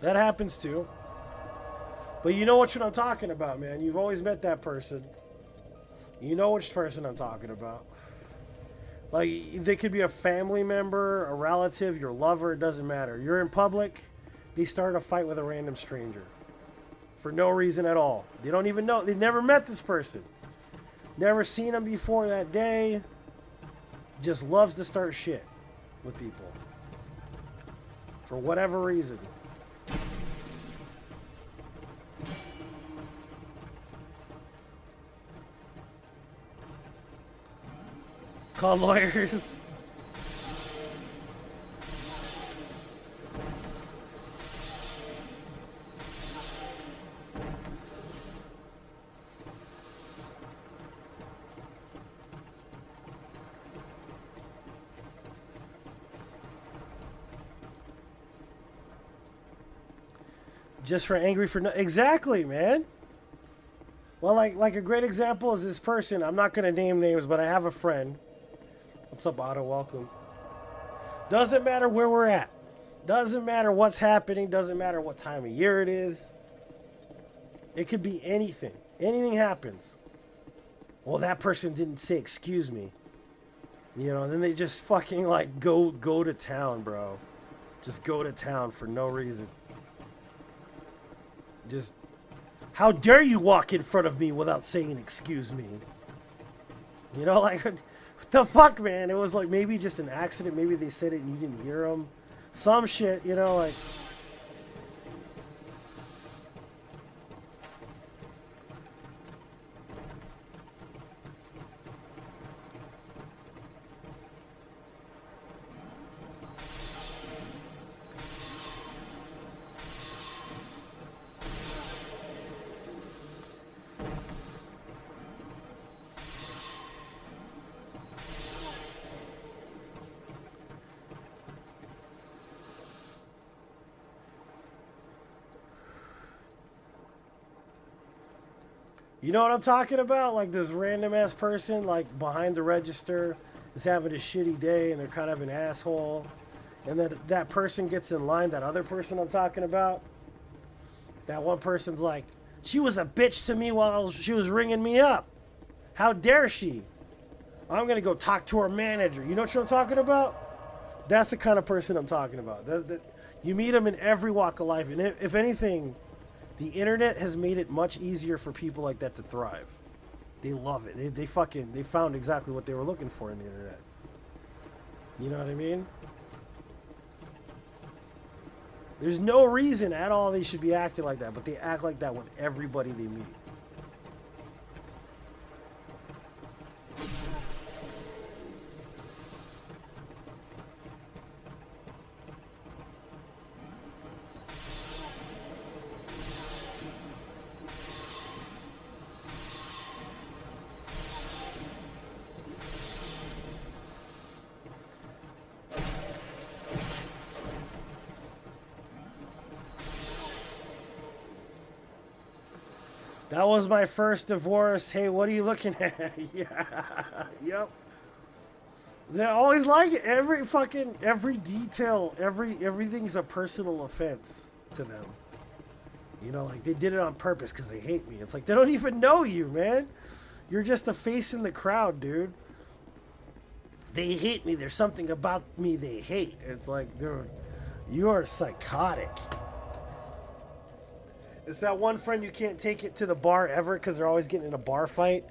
That happens too. But you know what I'm talking about, man. You've always met that person. You know which person I'm talking about. Like, they could be a family member, a relative, your lover, it doesn't matter. You're in public, they start a fight with a random stranger. For no reason at all. They don't even know. They've never met this person. Never seen them before that day. Just loves to start shit with people. For whatever reason. Call lawyers. Just for angry for no... Exactly, man. Well, like a great example is this person. I'm not going to name names, but I have a friend. What's up, Otto? Welcome. Doesn't matter where we're at. Doesn't matter what's happening. Doesn't matter what time of year it is. It could be anything. Anything happens. Well, that person didn't say excuse me. And then they just fucking like go to town, bro. Just go to town for no reason. Just, how dare you walk in front of me without saying excuse me? Like... What the fuck, man? It was like maybe just an accident. Maybe they said it and you didn't hear them. Some shit, like... You know what I'm talking about? Like this random ass person, like behind the register, is having a shitty day and they're kind of an asshole. And then that person gets in line, that other person I'm talking about. That one person's like, she was a bitch to me while she was ringing me up. How dare she? I'm going to go talk to her manager. You know what I'm talking about? That's the kind of person I'm talking about. You meet them in every walk of life. And if anything... The internet has made it much easier for people like that to thrive. They love it. They found exactly what they were looking for in the internet. You know what I mean? There's no reason at all they should be acting like that, but they act like that with everybody they meet. That was my first divorce. Hey, what are you looking at? Yeah. Yep. They're always like it. Every detail, everything's a personal offense to them. You know, like they did it on purpose because they hate me. It's like they don't even know you, man. You're just a face in the crowd, dude. They hate me. There's something about me they hate. It's like, dude, you are psychotic. It's that one friend you can't take it to the bar ever because they're always getting in a bar fight.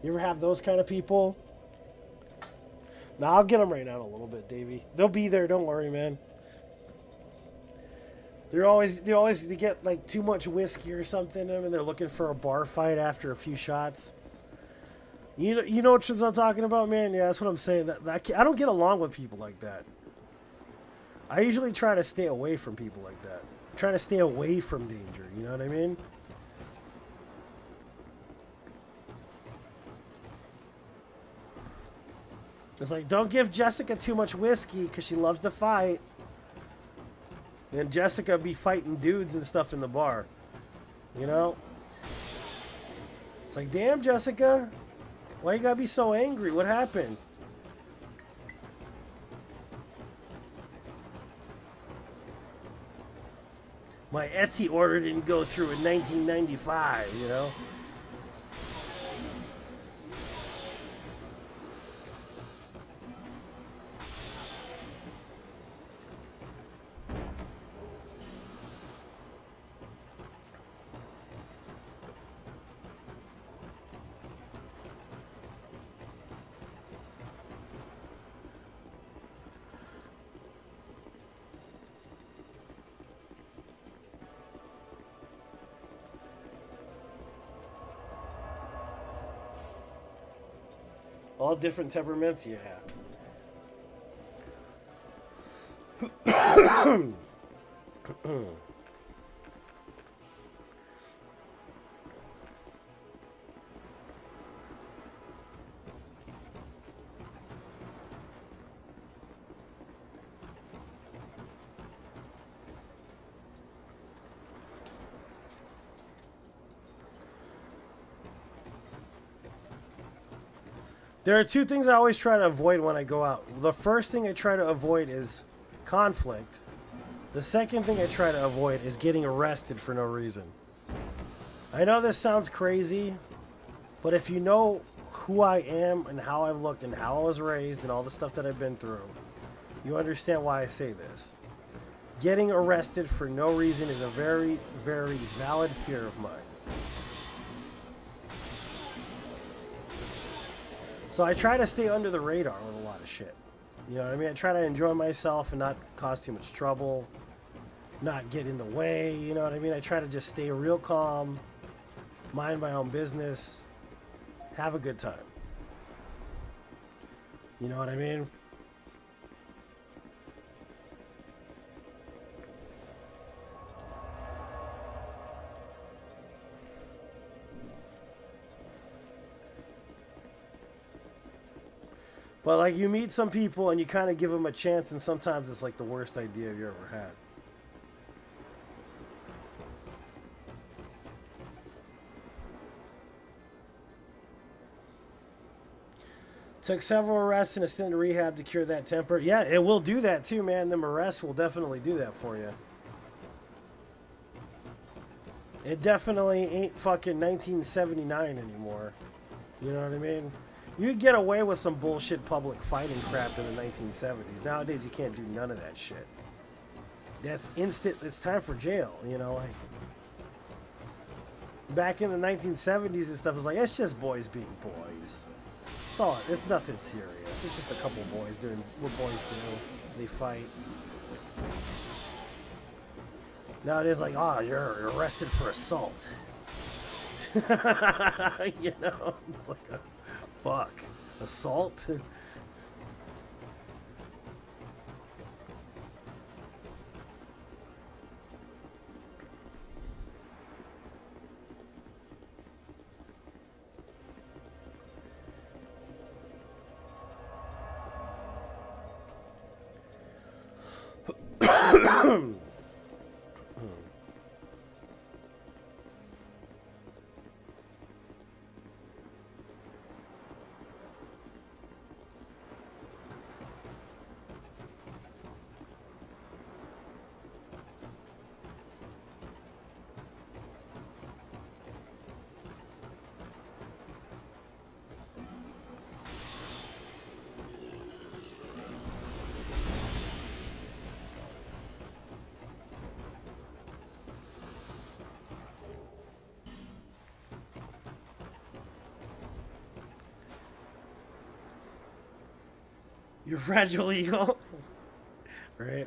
You ever have those kind of people? Now I'll get them right now a little bit, Davey. They'll be there. Don't worry, man. They get like too much whiskey or something in them, and they're looking for a bar fight after a few shots. You know what I'm talking about, man? Yeah, that's what I'm saying. I don't get along with people like that. I usually try to stay away from people like that. I'm trying to stay away from danger. You know what I mean? It's like, don't give Jessica too much whiskey because she loves to fight. And Jessica be fighting dudes and stuff in the bar. You know? It's like, damn, Jessica. Why you gotta be so angry? What happened? My Etsy order didn't go through in 1995, you know? All different temperaments, yeah. There are two things I always try to avoid when I go out. The first thing I try to avoid is conflict. The second thing I try to avoid is getting arrested for no reason. I know this sounds crazy, but if you know who I am and how I've looked and how I was raised and all the stuff that I've been through, you understand why I say this. Getting arrested for no reason is a very, very valid fear of mine. So I try to stay under the radar with a lot of shit. You know what I mean? I try to enjoy myself and not cause too much trouble, not get in the way, you know what I mean? I try to just stay real calm, mind my own business, have a good time. You know what I mean? But like you meet some people and you kind of give them a chance, and sometimes it's like the worst idea you ever had. Took several arrests and a stint in rehab to cure that temper. Yeah, it will do that too, man. Them arrests will definitely do that for you. It definitely ain't fucking 1979 anymore. You know what I mean? You'd get away with some bullshit public fighting crap in the 1970s. Nowadays, you can't do none of that shit. That's instant. It's time for jail, you know? Like, back in the 1970s and stuff, it was like, it's just boys being boys. It's nothing serious. It's just a couple boys doing what boys do. They fight. Nowadays, like, oh, you're arrested for assault. You know? It's like a... Fuck. Assault? You're fragile eagle. Right.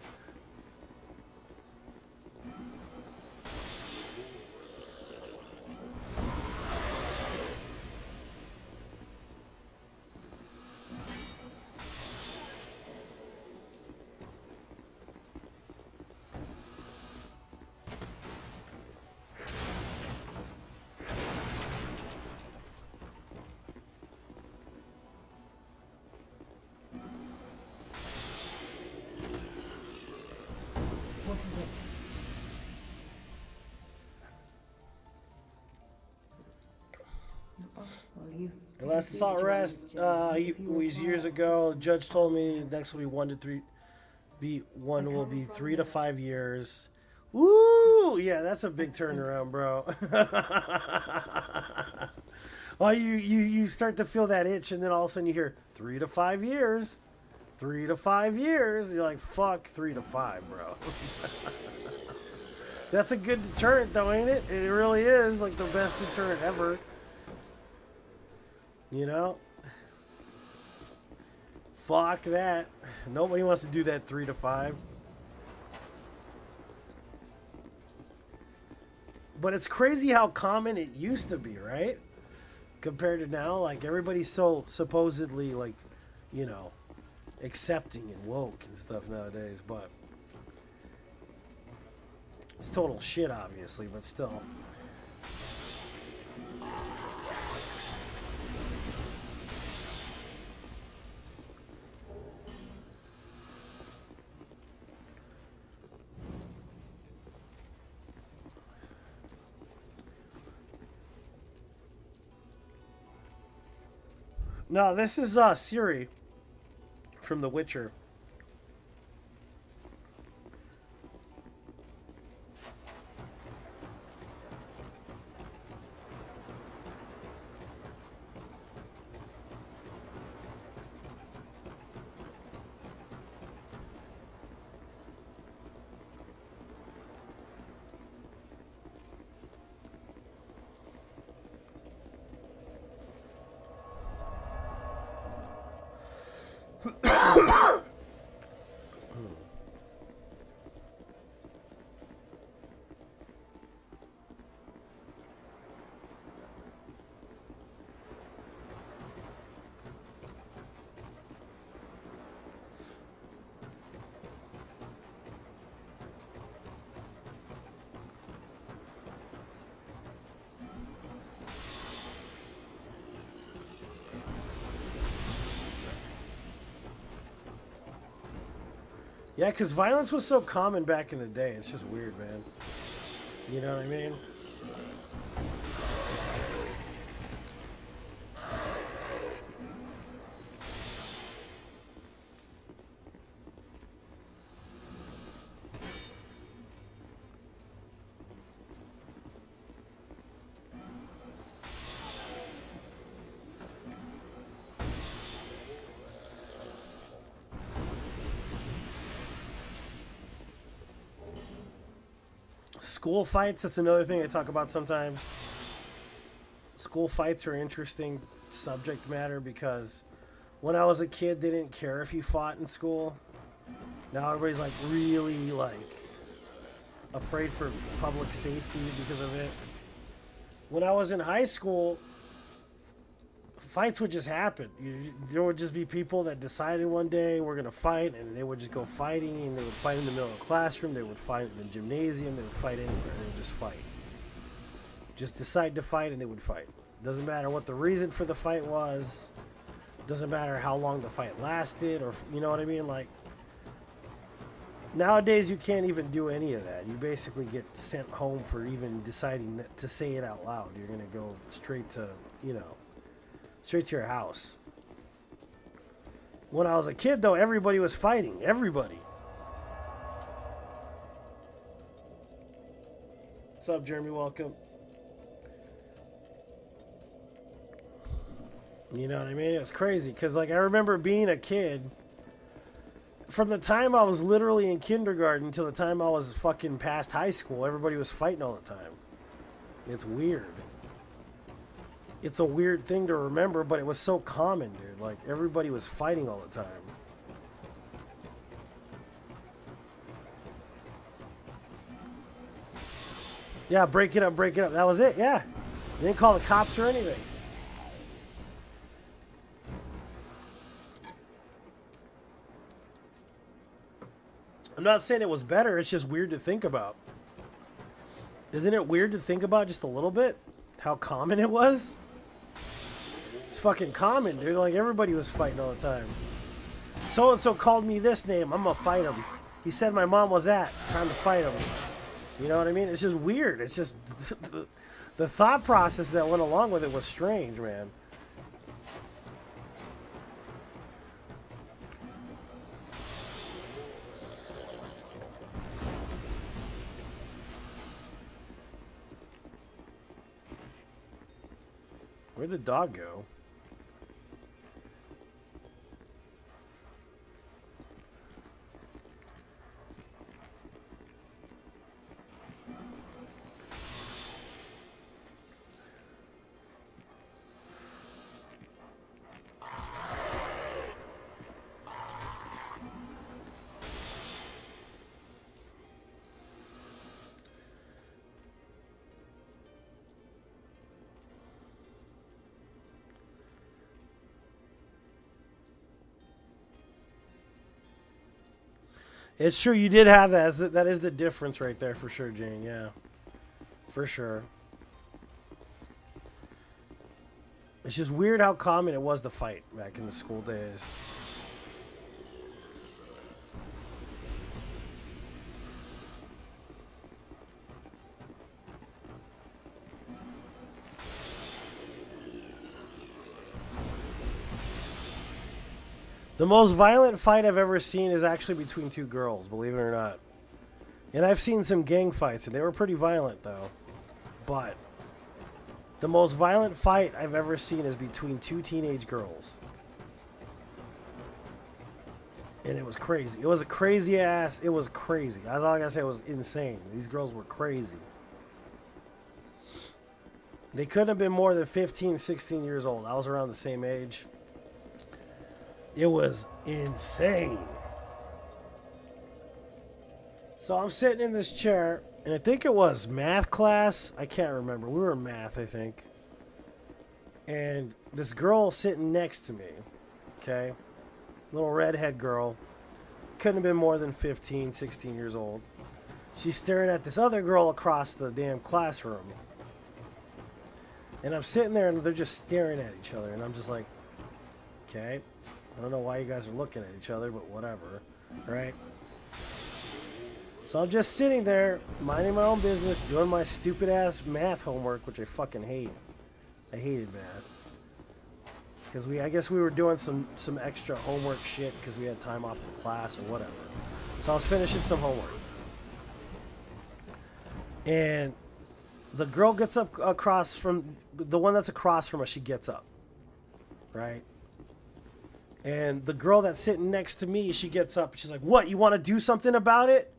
The last assault arrest was years ago. Judge told me next will be 1 to 3. One will be 3 to 5 years. Woo! Yeah, that's a big turnaround, bro. Oh, you start to feel that itch, and then all of a sudden you hear 3 to 5 years. 3 to 5 years. You're like, fuck 3 to 5, bro. That's a good deterrent, though, ain't it? It really is like the best deterrent ever. You know? Fuck that. Nobody wants to do that 3 to 5. But it's crazy how common it used to be, right? Compared to now, like everybody's so supposedly like, you know, accepting and woke and stuff nowadays, but it's total shit obviously, but still. No, this is Ciri from The Witcher. Yeah, because violence was so common back in the day. It's just weird, man. You know what I mean? School fights, that's another thing I talk about sometimes. School fights are interesting subject matter because when I was a kid, they didn't care if you fought in school. Now everybody's like really like afraid for public safety because of it. When I was in high school, fights would just happen. There would just be people that decided one day we're going to fight, and they would just go fighting, and they would fight in the middle of the classroom, they would fight in the gymnasium, they would fight anywhere, they would just fight. Just decide to fight, and they would fight. Doesn't matter what the reason for the fight was. Doesn't matter how long the fight lasted, or, you know what I mean? Like, nowadays you can't even do any of that. You basically get sent home for even deciding to say it out loud. You're going to go straight to, you know, straight to your house. When I was a kid, though, everybody was fighting. Everybody. What's up, Jeremy? Welcome. You know what I mean? It was crazy because, like, I remember being a kid. From the time I was literally in kindergarten till the time I was fucking past high school, everybody was fighting all the time. It's weird. It's a weird thing to remember, but it was so common, dude. Like, everybody was fighting all the time. Yeah, break it up, break it up. That was it, yeah. They didn't call the cops or anything. I'm not saying it was better, it's just weird to think about. Isn't it weird to think about just a little bit? How common it was? It's fucking common, dude. Like, everybody was fighting all the time. So-and-so called me this name. I'm gonna fight him. He said my mom was that. Time to fight him. You know what I mean? It's just weird. It's just... the thought process that went along with it was strange, man. Where'd the dog go? It's true, you did have that. That is the difference right there for sure, Jane. Yeah. For sure. It's just weird how common it was to fight back in the school days. The most violent fight I've ever seen is actually between two girls, believe it or not. And I've seen some gang fights, and they were pretty violent, though. But the most violent fight I've ever seen is between two teenage girls. And it was crazy. It was a crazy ass. It was crazy. That's all I gotta say. It was insane. These girls were crazy. They couldn't have been more than 15, 16 years old. I was around the same age. It was insane. So I'm sitting in this chair, and I think it was math class. I can't remember. We were in math, I think. And this girl sitting next to me, okay? Little redhead girl. Couldn't have been more than 15, 16 years old. She's staring at this other girl across the damn classroom. And I'm sitting there, and they're just staring at each other. And I'm just like, okay. I don't know why you guys are looking at each other, but whatever, right? So I'm just sitting there, minding my own business, doing my stupid-ass math homework, which I fucking hate. I hated math. Because I guess we were doing some extra homework shit because we had time off of class or whatever. So I was finishing some homework. And the girl gets up across from, the one that's across from us, she gets up, right? And the girl that's sitting next to me, she gets up and she's like, what, you want to do something about it?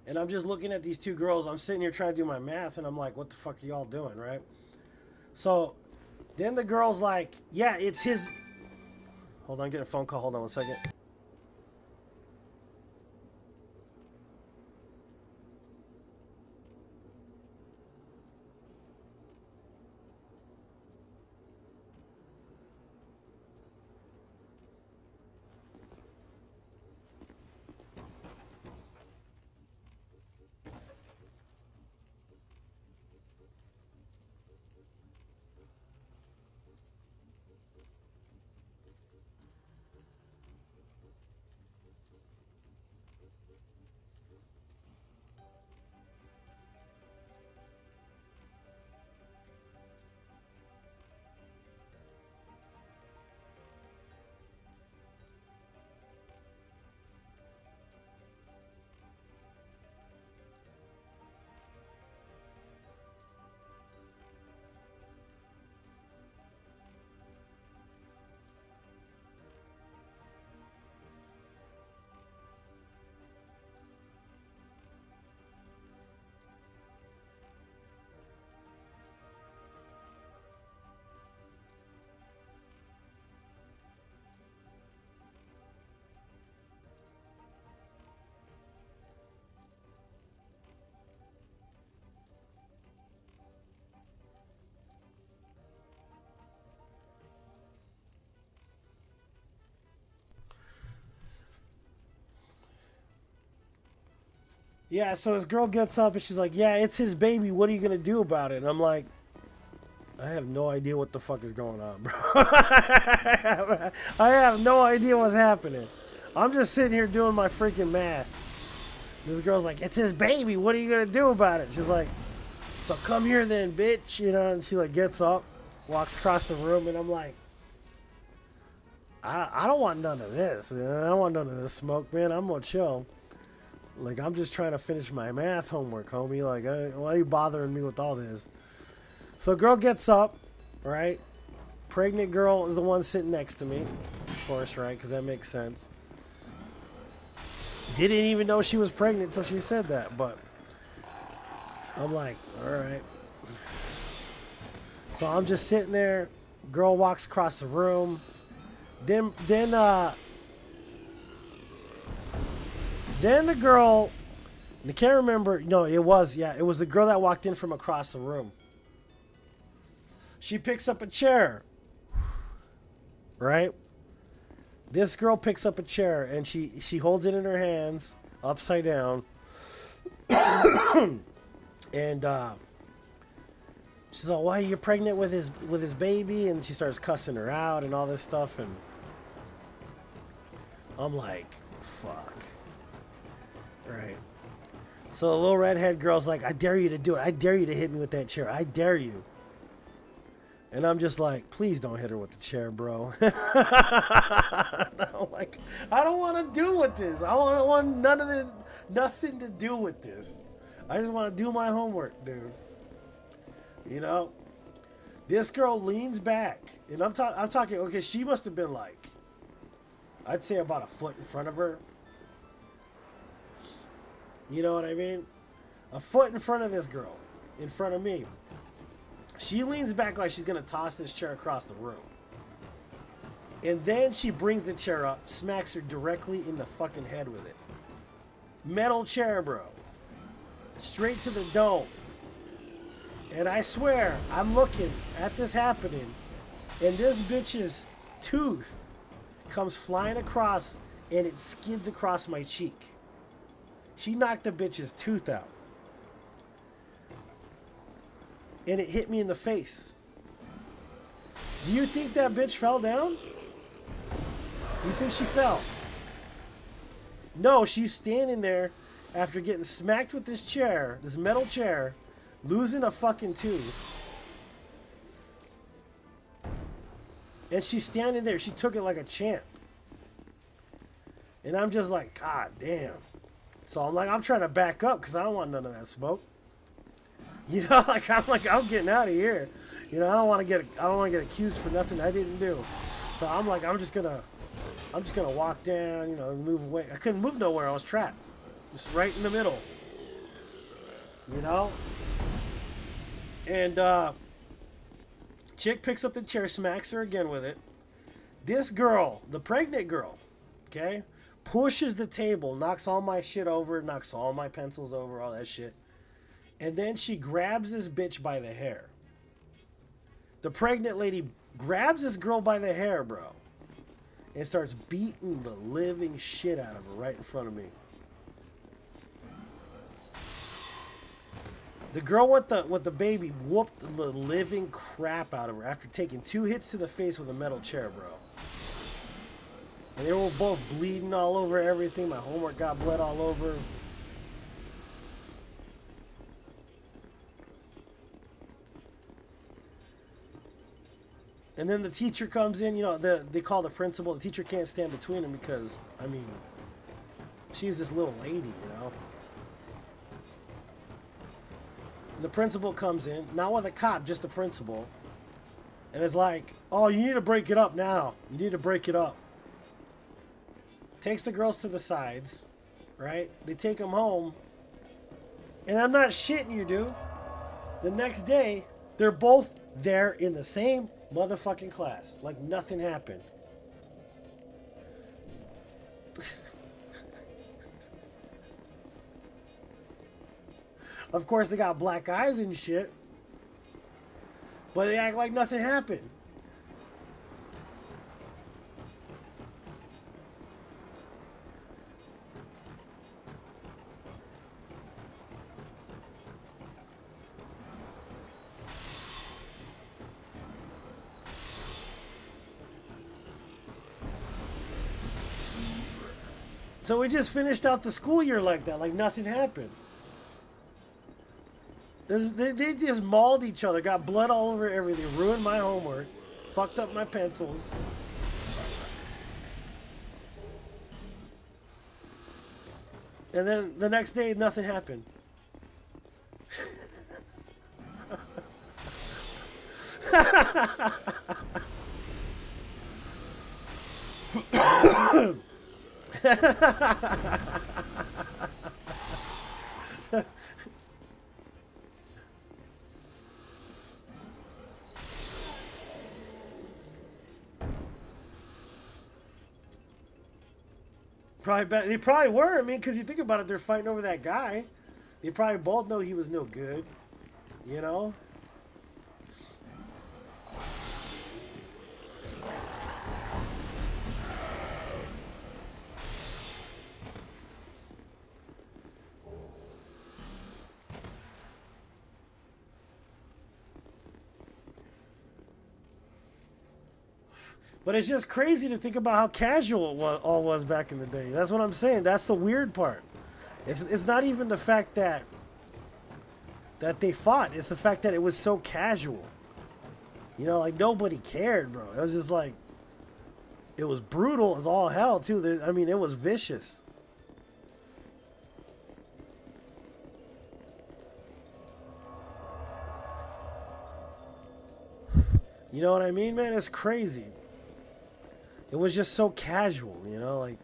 And I'm just looking at these two girls. I'm sitting here trying to do my math, and I'm like, what the fuck are y'all doing, right? So then the girl's like, yeah, it's his... Hold on, get a phone call. Hold on one second. Yeah, so this girl gets up and she's like, yeah, it's his baby. What are you going to do about it? And I'm like, I have no idea what the fuck is going on, bro. I have no idea what's happening. I'm just sitting here doing my freaking math. This girl's like, it's his baby. What are you going to do about it? She's like, so come here then, bitch. You know, and she like gets up, walks across the room, and I'm like, I don't want none of this. I don't want none of this smoke, man. I'm going to chill. Like, I'm just trying to finish my math homework, homie. Like, why are you bothering me with all this? So girl gets up, right? Pregnant girl is the one sitting next to me. Of course, right? Because that makes sense. Didn't even know she was pregnant until she said that, but I'm like, all right. So I'm just sitting there. Girl walks across the room. Then the girl, I can't remember. No, it was the girl that walked in from across the room. She picks up a chair, right? This girl picks up a chair and she holds it in her hands upside down, and she's like, "Why are you pregnant with his baby?" And she starts cussing her out and all this stuff, and I'm like, "Fuck." Right. So the little redhead girl's like, "I dare you to do it. I dare you to hit me with that chair. I dare you." And I'm just like, please don't hit her with the chair, bro. Like, I don't want to do with this. I want nothing to do with this. I just want to do my homework, dude. You know, this girl leans back, and I'm talking. Okay, she must have been like, I'd say about a foot in front of her. You know what I mean? A foot in front of this girl, in front of me. She leans back like she's going to toss this chair across the room. And then she brings the chair up, smacks her directly in the fucking head with it. Metal chair, bro. Straight to the dome. And I swear, I'm looking at this happening, and this bitch's tooth comes flying across, and it skids across my cheek. She knocked the bitch's tooth out. And it hit me in the face. Do you think that bitch fell down? You think she fell? No, she's standing there after getting smacked with this chair, this metal chair, losing a fucking tooth. And she's standing there. She took it like a champ. And I'm just like, God damn. So I'm trying to back up because I don't want none of that smoke. You know, I'm getting out of here. You know, I don't want to get accused for nothing I didn't do. So I'm just gonna walk down. You know, move away. I couldn't move nowhere. I was trapped, just right in the middle. You know. And chick picks up the chair, smacks her again with it. This girl, the pregnant girl, okay, pushes the table, knocks all my shit over, knocks all my pencils over, all that shit. And then she grabs this bitch by the hair. The pregnant lady grabs this girl by the hair, bro, and starts beating the living shit out of her right in front of me. The girl with the baby whooped the living crap out of her after taking 2 hits to the face with a metal chair, bro. And they were both bleeding all over everything. My homework got bled all over. And then the teacher comes in, you know, they call the principal. The teacher can't stand between them because, I mean, she's this little lady, you know. And the principal comes in, not with a cop, just the principal. And is like, oh, you need to break it up now. You need to break it up. Takes the girls to the sides, right? They take them home. And I'm not shitting you, dude. The next day, they're both there in the same motherfucking class, like nothing happened. Of course, they got black eyes and shit, but they act like nothing happened. So we just finished out the school year like that, like nothing happened. They just mauled each other, got blood all over everything, ruined my homework, fucked up my pencils. And then the next day, nothing happened. They probably were. I mean, because you think about it, they're fighting over that guy. They probably both know he was no good. You know? But it's just crazy to think about how casual it all was back in the day. That's what I'm saying. That's the weird part. It's not even the fact that they fought. It's the fact that it was so casual. You know, like nobody cared, bro. It was just like, it was brutal as all hell too. I mean, it was vicious. You know what I mean, man? It's crazy. It was just so casual, you know, like.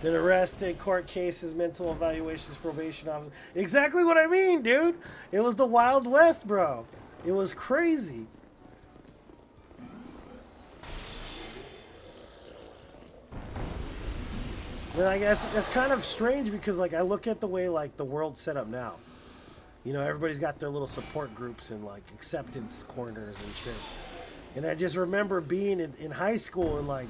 Been arrested, court cases, mental evaluations, probation officer. Exactly what I mean, dude. It was the Wild West, bro. It was crazy. And I guess it's kind of strange because, like, I look at the way, like, the world's set up now. You know, everybody's got their little support groups and, like, acceptance corners and shit. And I just remember being in high school and, like,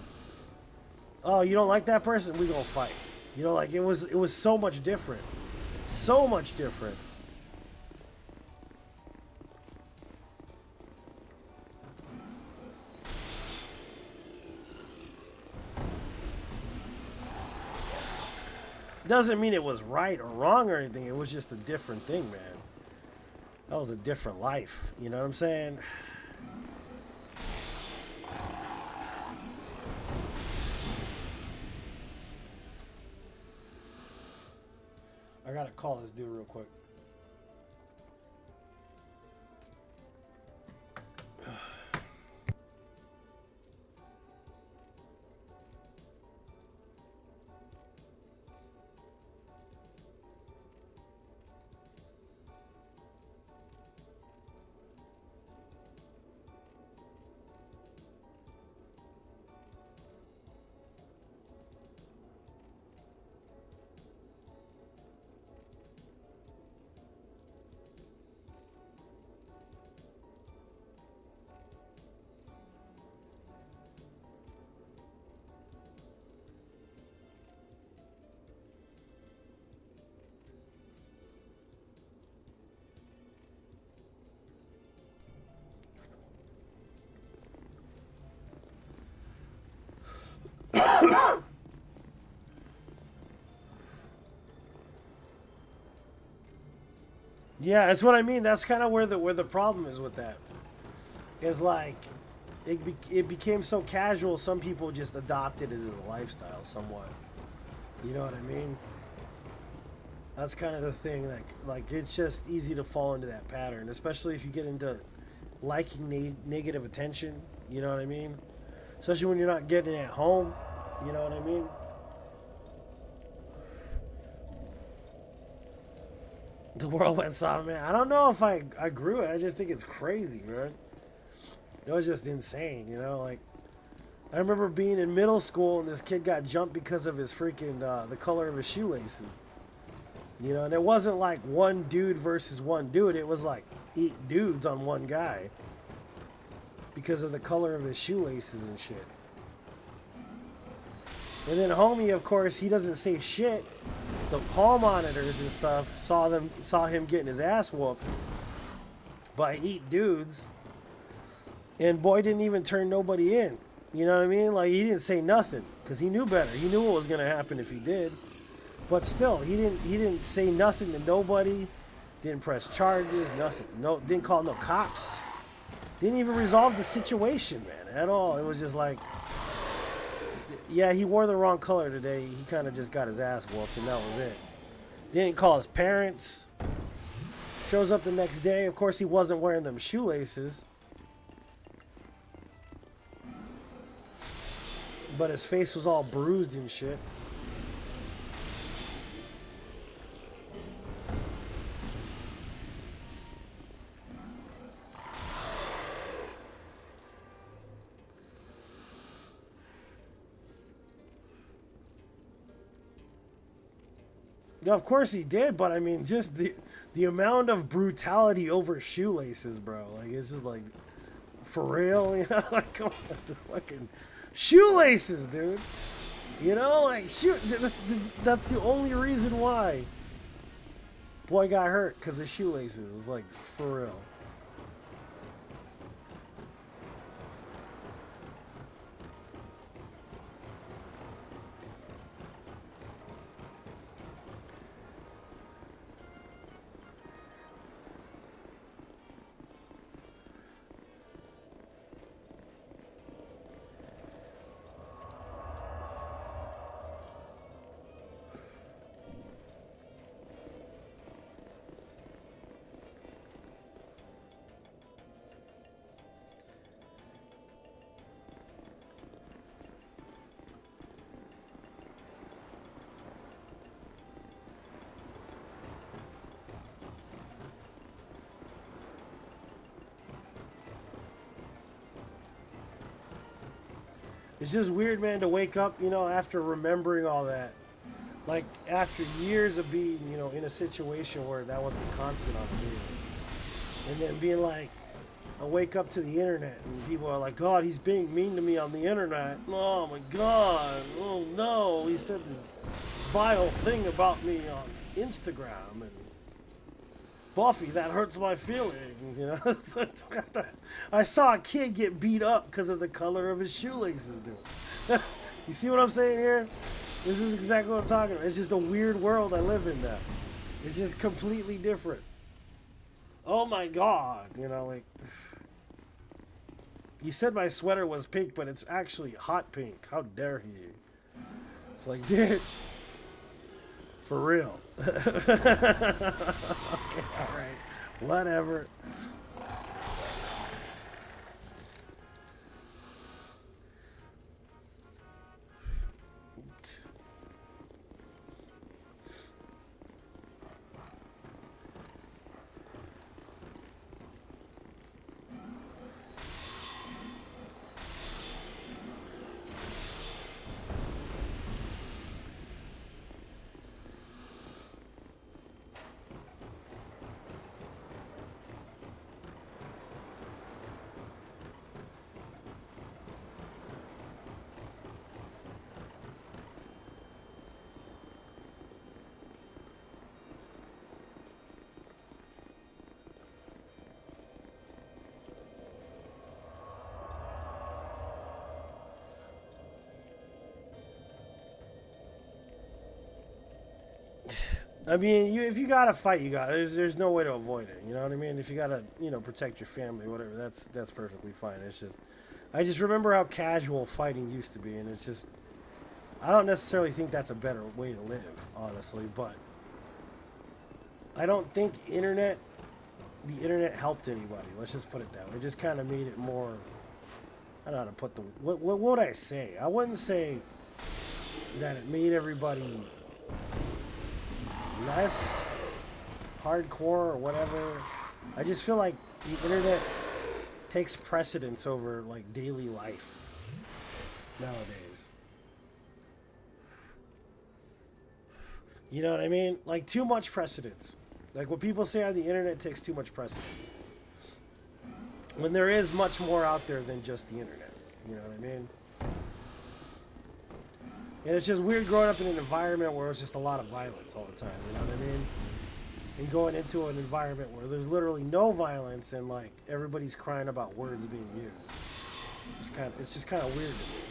oh, you don't like that person? We gonna fight. You know, like it was so much different. So much different. Doesn't mean it was right or wrong or anything. It was just a different thing, man. That was a different life. You know what I'm saying? I gotta call this dude real quick. Yeah, that's what I mean. That's kind of where the problem is with that. Is like, it became so casual. Some people just adopted it as a lifestyle, somewhat. You know what I mean? That's kind of the thing. Like it's just easy to fall into that pattern, especially if you get into liking negative attention. You know what I mean? Especially when you're not getting it at home. You know what I mean? The world went soft, man. I don't know if I grew it. I just think it's crazy, man. It was just insane, you know? Like, I remember being in middle school and this kid got jumped because of his freaking, the color of his shoelaces. You know, and it wasn't like one dude versus one dude. It was like eat dudes on one guy because of the color of his shoelaces and shit. And then homie, of course, he doesn't say shit. The hall monitors and stuff saw him getting his ass whooped by eat dudes, and boy didn't even turn nobody in. You know what I mean? Like, he didn't say nothing because he knew better. He knew what was gonna happen if he did. But still, he didn't say nothing to nobody. Didn't press charges. Nothing. No, didn't call no cops. Didn't even resolve the situation, man, at all. It was just like, yeah, he wore the wrong color today. He kind of just got his ass whooped, and that was it. Didn't call his parents. Shows up the next day. Of course, he wasn't wearing them shoelaces. But his face was all bruised and shit. Yeah, of course he did, but I mean, just the amount of brutality over shoelaces, bro. Like, it's just like, for real, you know? Like, come on, the fucking shoelaces, dude. You know, like, shoot, that's the only reason why boy got hurt, because of shoelaces. It's like, for real. It's just weird, man, to wake up, you know, after remembering all that. Like, after years of being, you know, in a situation where that was the constant on the news. And then being like, I wake up to the internet and people are like, God, he's being mean to me on the internet. Oh my God. Oh no. He said this vile thing about me on Instagram. And Buffy, that hurts my feelings, you know. I saw a kid get beat up because of the color of his shoelaces, dude. You see what I'm saying here? This is exactly what I'm talking about. It's just a weird world I live in now. It's just completely different. Oh my God, you know, like, you said my sweater was pink, but it's actually hot pink. How dare you? It's like, dude, for real. Okay, alright. Whatever. I mean, if you gotta fight, you got. There's no way to avoid it. You know what I mean? If you gotta, you know, protect your family, whatever. That's perfectly fine. It's just, I just remember how casual fighting used to be, and it's just, I don't necessarily think that's a better way to live, honestly. But I don't think the internet helped anybody. Let's just put it that way. It just kind of made it more. I don't know how to put the. What would I say? I wouldn't say that it made everybody less hardcore or whatever. I just feel like the internet takes precedence over like daily life nowadays. You know what I mean? Like, too much precedence. Like, what people say on the internet takes too much precedence. when there is much more out there than just the internet. You know what I mean? And it's just weird growing up in an environment where it's just a lot of violence all the time. You know what I mean? And going into an environment where there's literally no violence and like everybody's crying about words being used. It's just kind of weird to me.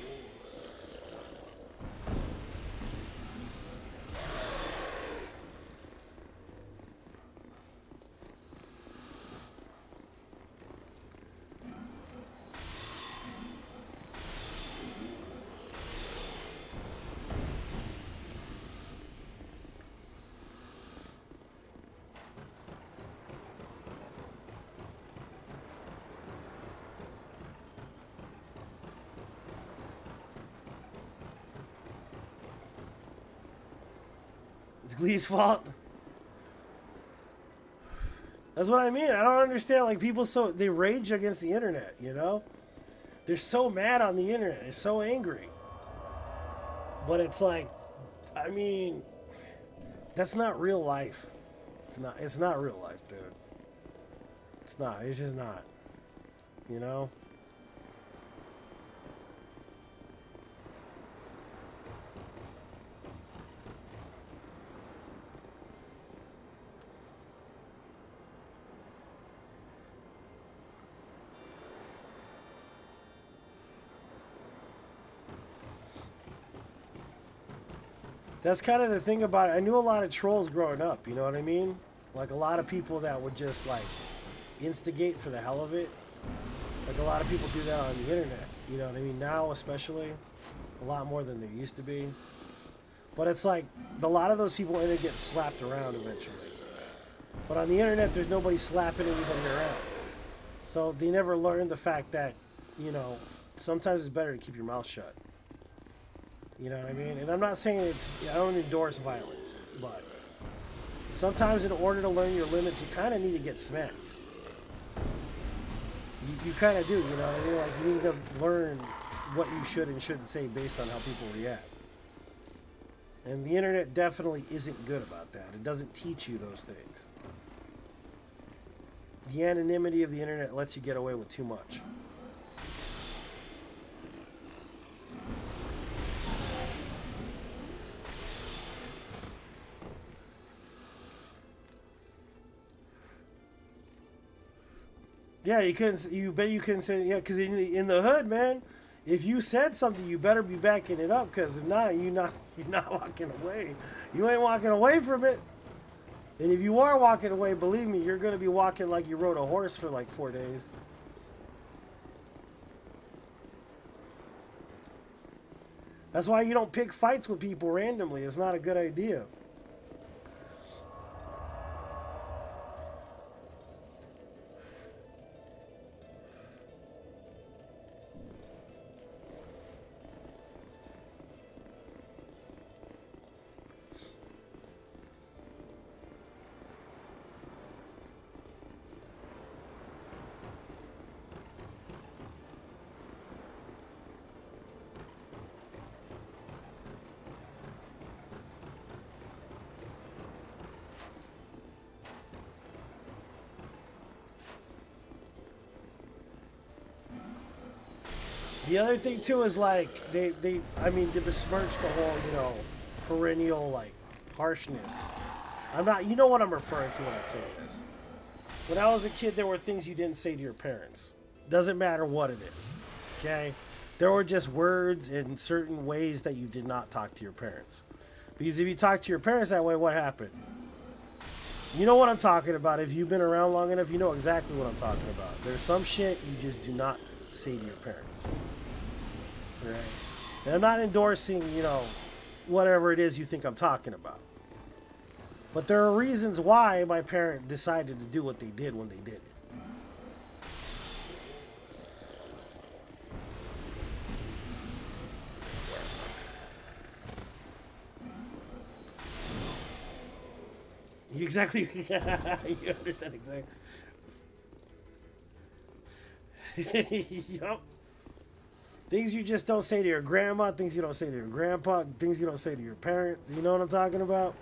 It's Glee's fault. That's what I mean. I don't understand. Like people, they rage against the internet. You know, they're so mad on the internet. They're so angry. But it's like, I mean, that's not real life. It's not. It's not real life, dude. It's not. It's just not. You know. That's kind of the thing about it. I knew a lot of trolls growing up, you know what I mean? Like a lot of people that would just like instigate for the hell of it. Like a lot of people do that on the internet, you know what I mean? Now especially, a lot more than there used to be. But it's like, a lot of those people end up getting slapped around eventually. But on the internet, there's nobody slapping anybody around. So they never learn the fact that, you know, sometimes it's better to keep your mouth shut. You know what I mean? And I'm not saying I don't endorse violence, but sometimes in order to learn your limits, you kind of need to get smacked. You kind of do, you know what I mean? Like you need to learn what you should and shouldn't say based on how people react. And the internet definitely isn't good about that. It doesn't teach you those things. The anonymity of the internet lets you get away with too much. Yeah, you couldn't. You bet you couldn't say. Yeah, because in the hood, man, if you said something, you better be backing it up. Because if not, you're not walking away. You ain't walking away from it. And if you are walking away, believe me, you're gonna be walking like you rode a horse for like 4 days. That's why you don't pick fights with people randomly. It's not a good idea. The other thing too is like they besmirch the whole, you know, perennial like harshness. I'm not, you know what I'm referring to when I say this. When I was a kid, there were things you didn't say to your parents. Doesn't matter what it is, okay? There were just words and certain ways that you did not talk to your parents. Because if you talk to your parents that way, what happened? You know what I'm talking about. If you've been around long enough, you know exactly what I'm talking about. There's some shit you just do not say to your parents. Right? And I'm not endorsing, you know, whatever it is you think I'm talking about. But there are reasons why my parent decided to do what they did when they did it. Exactly. You understand exactly. Yup. Things you just don't say to your grandma, things you don't say to your grandpa, things you don't say to your parents. You know what I'm talking about?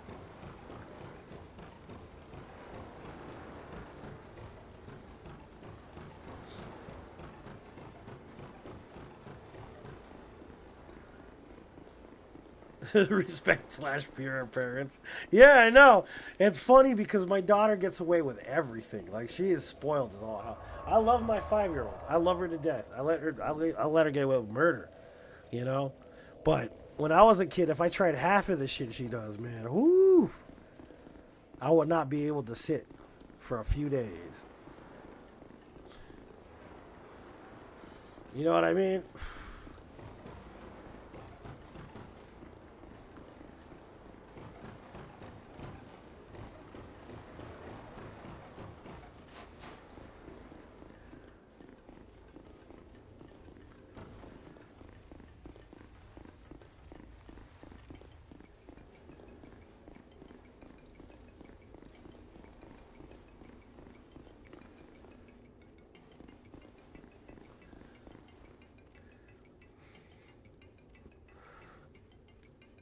Respect slash fear of parents. Yeah, I know. It's funny because my daughter gets away with everything. Like she is spoiled as all hell. I love my 5-year-old. I love her to death. I let her get away with murder. You know, but when I was a kid, if I tried half of the shit she does, man, whoo, I would not be able to sit for a few days. You know what I mean?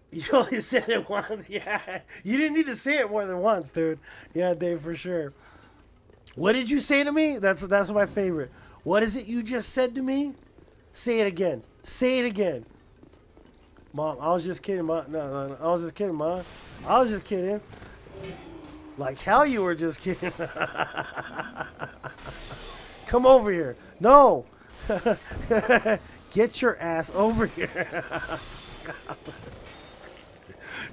You only said it once. Yeah. You didn't need to say it more than once, dude. Yeah, Dave, for sure. What did you say to me? That's my favorite. What is it you just said to me? Say it again. Say it again. Mom, I was just kidding, Mom. No, I was just kidding, Mom. I was just kidding. Like hell you were just kidding. Come over here. No. Get your ass over here.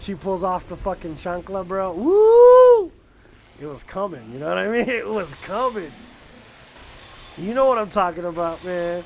She pulls off the fucking chancla, bro. Woo! It was coming. You know what I mean? It was coming. You know what I'm talking about, man.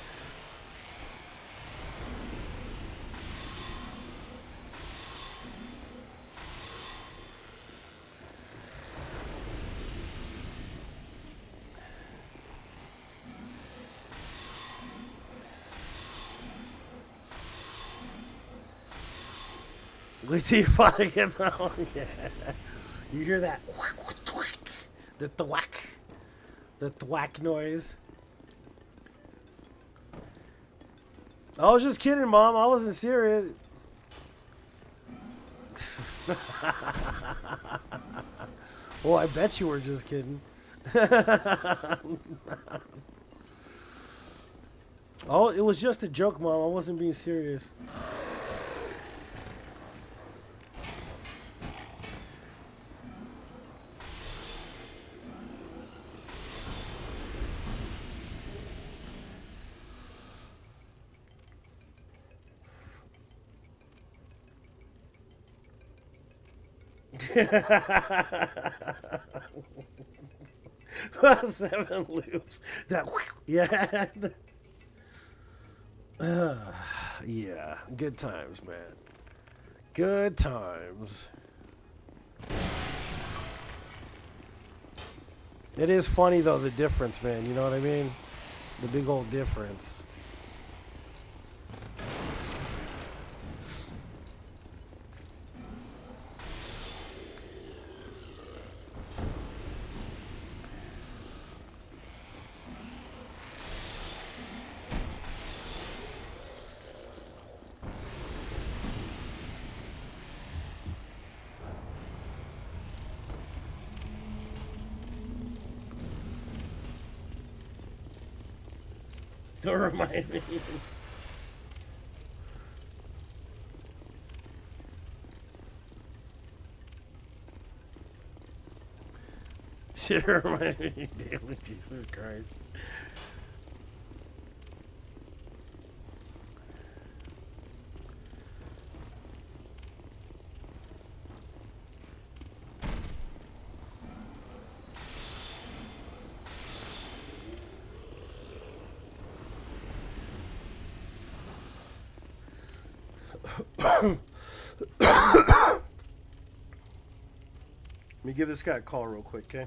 Wait till your father gets home. Yeah. You hear that? The thwack. The thwack noise. I was just kidding, Mom. I wasn't serious. Oh, I bet you were just kidding. Oh, it was just a joke, Mom. I wasn't being serious. Seven loops. That yeah. Yeah. Good times, man. Good times. It is funny though, the difference, man. You know what I mean? The big old difference. Don't remind me. Should remind me. Damn it, Jesus Christ. Let me give this guy a call real quick, okay?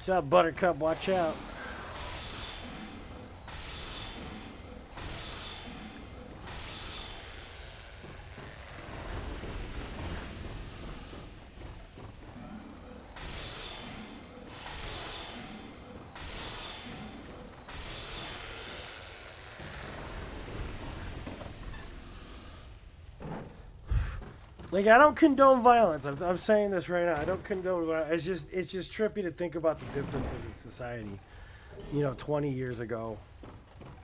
What's up, Buttercup? Watch out. Like, I don't condone violence. I'm saying this right now. I don't condone violence. It's just trippy to think about the differences in society, 20 years ago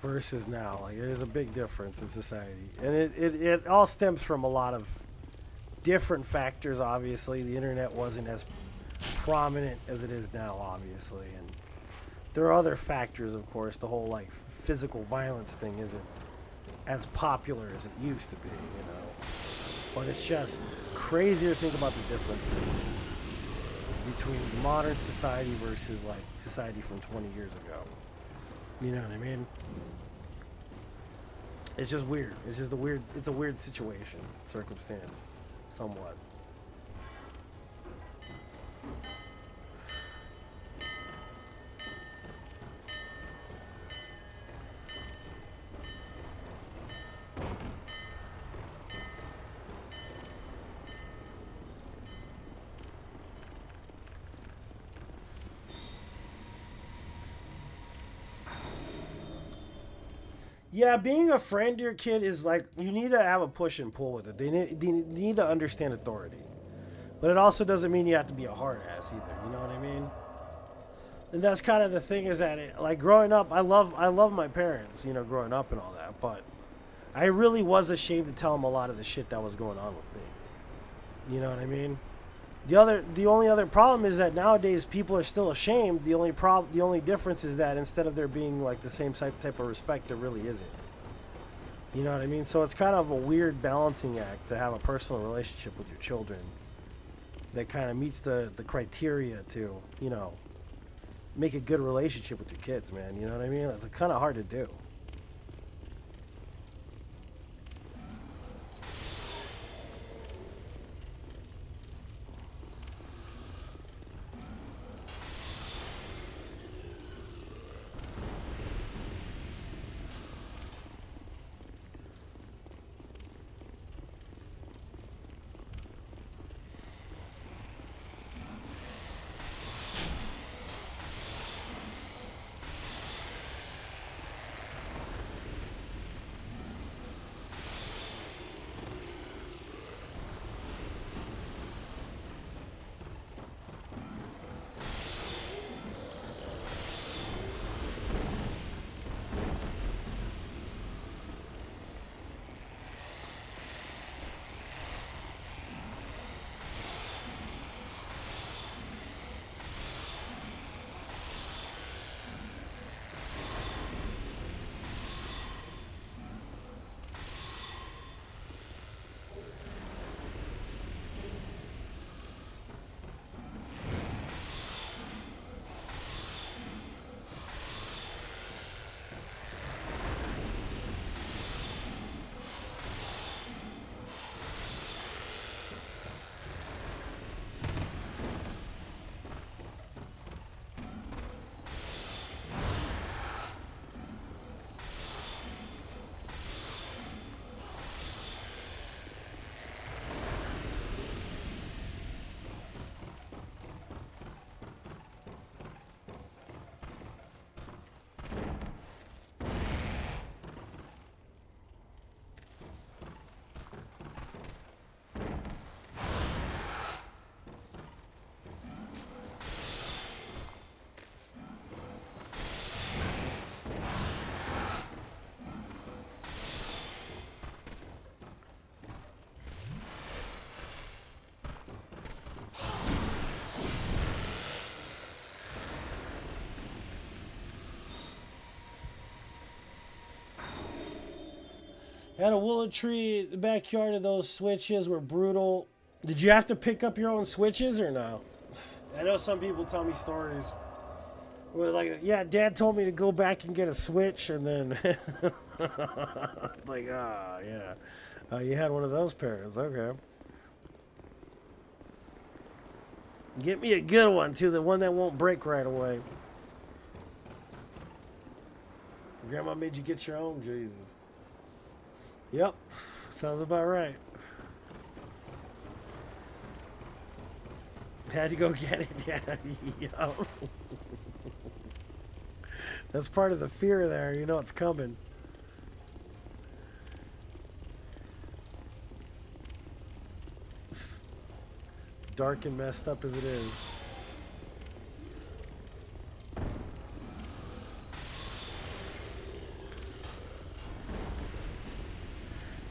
versus now. Like, there's a big difference in society. And it all stems from a lot of different factors, obviously. The internet wasn't as prominent as it is now, obviously. And there are other factors, of course. The whole, like, physical violence thing isn't as popular as it used to be, But it's just crazy to think about the differences between modern society versus like society from 20 years ago. You know what I mean? It's just weird. It's a weird situation, circumstance, somewhat. Yeah, being a friend to your kid is like, you need to have a push and pull with it. They need to understand authority. But it also doesn't mean you have to be a hard ass either. You know what I mean? And that's kind of the thing, is that like growing up, I love my parents, growing up and all that. But I really was ashamed to tell them a lot of the shit that was going on with me. You know what I mean? The only other problem is that nowadays people are still ashamed. The only difference is that instead of there being like the same type of respect, there really isn't. You know what I mean? So it's kind of a weird balancing act to have a personal relationship with your children that kind of meets the criteria to, make a good relationship with your kids, man. You know what I mean? It's kind of hard to do. Had a willow tree. The backyard of those switches were brutal. Did you have to pick up your own switches or no? I know some people tell me stories where like, yeah, Dad told me to go back and get a switch, and then like, yeah, you had one of those parents. Okay. Get me a good one, too. The one that won't break right away. Grandma made you get your own, Jesus. Yep. Sounds about right. Had to go get it. Yeah. Yo. That's part of the fear there. You know it's coming. Dark and messed up as it is.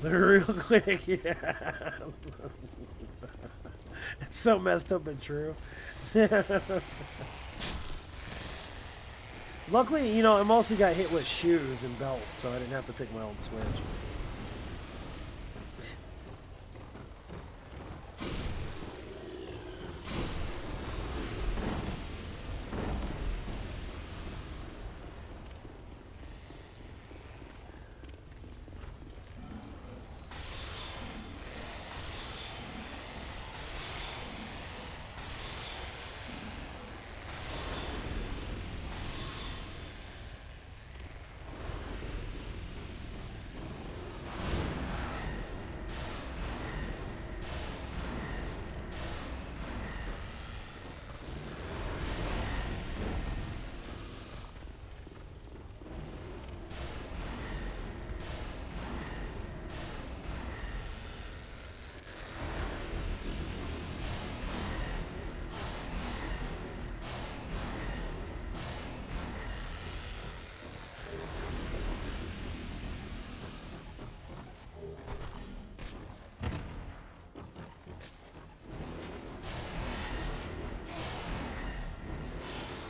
Real quick, yeah. It's so messed up but true. Luckily, you know, I mostly got hit with shoes and belts, so I didn't have to pick my own switch.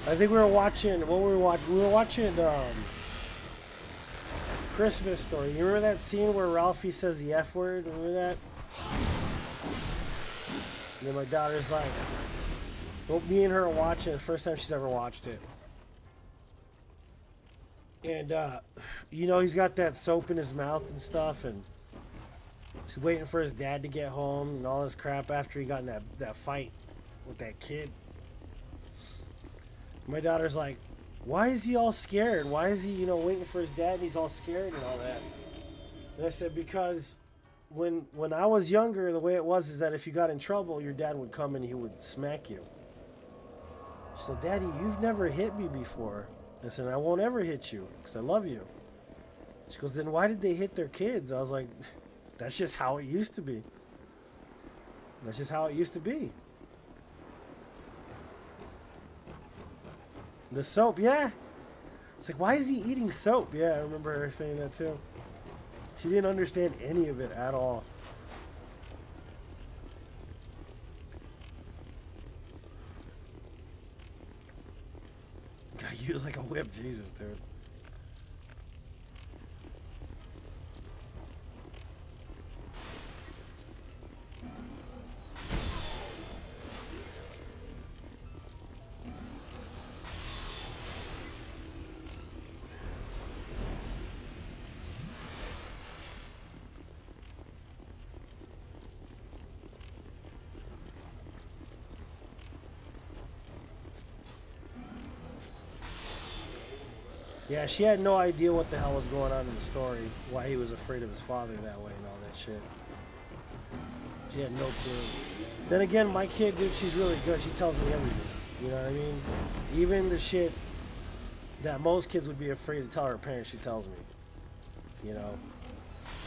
I think we were watching. What were we watching? We were watching Christmas Story. You remember that scene where Ralphie says the F word? Remember that? And then my daughter's like, well, me and her are watching it. The first time she's ever watched it. And, you know, he's got that soap in his mouth and stuff. And he's waiting for his dad to get home and all this crap after he got in that fight with that kid. My daughter's like, why is he all scared? Why is he, you know, waiting for his dad and he's all scared and all that? And I said, because when I was younger, the way it was is that if you got in trouble, your dad would come and he would smack you. So, Daddy, you've never hit me before. I said, I won't ever hit you because I love you. She goes, then why did they hit their kids? I was like, that's just how it used to be. That's just how it used to be. The soap, yeah. It's like, why is he eating soap? Yeah, I remember her saying that too. She didn't understand any of it at all. Got used like a whip, Jesus, dude. Yeah, she had no idea what the hell was going on in the story, why he was afraid of his father that way and all that shit. She had no clue. Then again, my kid, dude, she's really good. She tells me everything. You know what I mean? Even the shit that most kids would be afraid to tell her parents, she tells me. You know?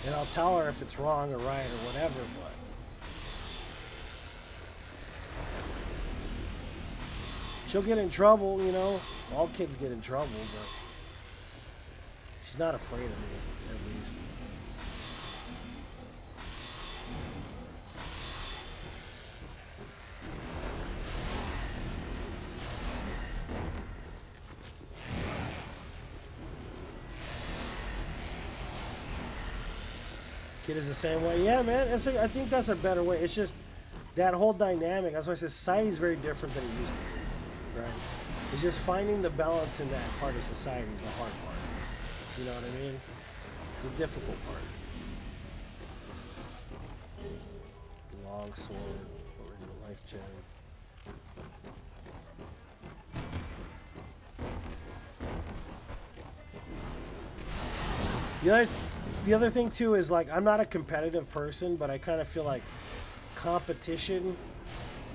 And I'll tell her if it's wrong or right or whatever, but... she'll get in trouble, you know? All kids get in trouble, but... she's not afraid of me, at least. Kid is the same way. Yeah, man. I think that's a better way. It's just that whole dynamic. That's why I say society is very different than it used to be, right? It's just finding the balance in that part of society is the hard part. You know what I mean? It's the difficult part. Long sword, already life chain. The other, the other thing too is like I'm not a competitive person, but I kind of feel like competition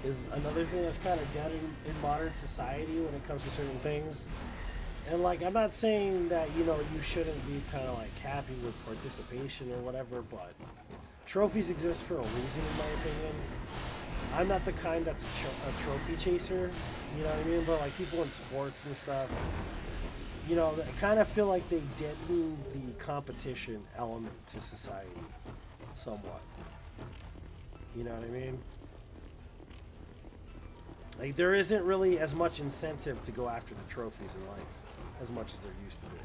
is another thing that's kind of dead in modern society when it comes to certain things. And like I'm not saying that you shouldn't be kind of like happy with participation or whatever, but trophies exist for a reason, in my opinion. I'm not the kind that's a trophy chaser, you know what I mean? But like people in sports and stuff, I kind of feel like they deaden the competition element to society somewhat. You know what I mean? Like there isn't really as much incentive to go after the trophies in life as much as there used to be.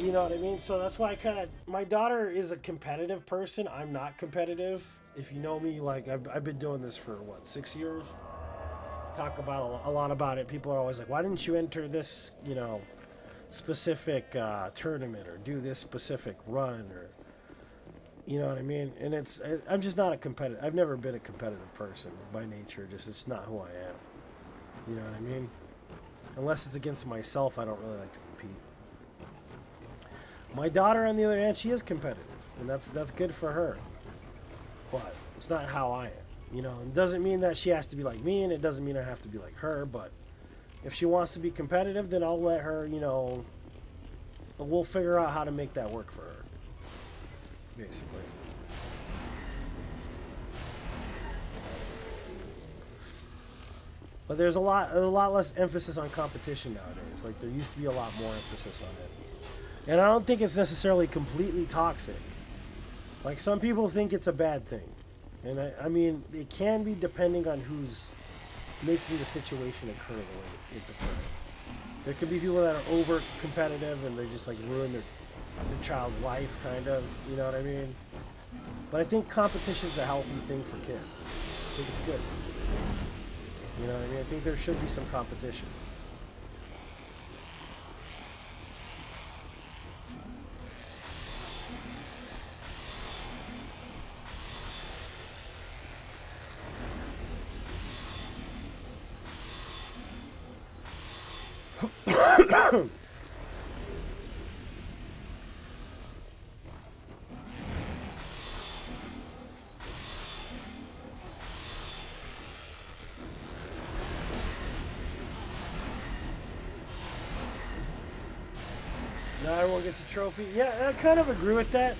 You know what I mean? So that's why my daughter is a competitive person. I'm not competitive. If you know me, like I've been doing this for what, 6 years? Talk about a lot about it. People are always like, why didn't you enter this, specific tournament or do this specific run or, you know what I mean? And I'm just not a competitive. I've never been a competitive person by nature. Just it's not who I am. You know what I mean? Unless it's against myself, I don't really like to compete. My daughter, on the other hand, she is competitive, and that's good for her. But it's not how I am. It doesn't mean that she has to be like me, and it doesn't mean I have to be like her, but if she wants to be competitive, then I'll let her, we'll figure out how to make that work for her, basically. But there's a lot less emphasis on competition nowadays. Like, there used to be a lot more emphasis on it. And I don't think it's necessarily completely toxic. Like, some people think it's a bad thing. And I mean, it can be depending on who's making the situation occur the way it's occurring. There could be people that are over competitive and they just like ruin their child's life, kind of. You know what I mean? But I think competition's a healthy thing for kids. I think it's good. You know what I mean? I think there should be some competition. Now everyone gets a trophy. Yeah, I kind of agree with that.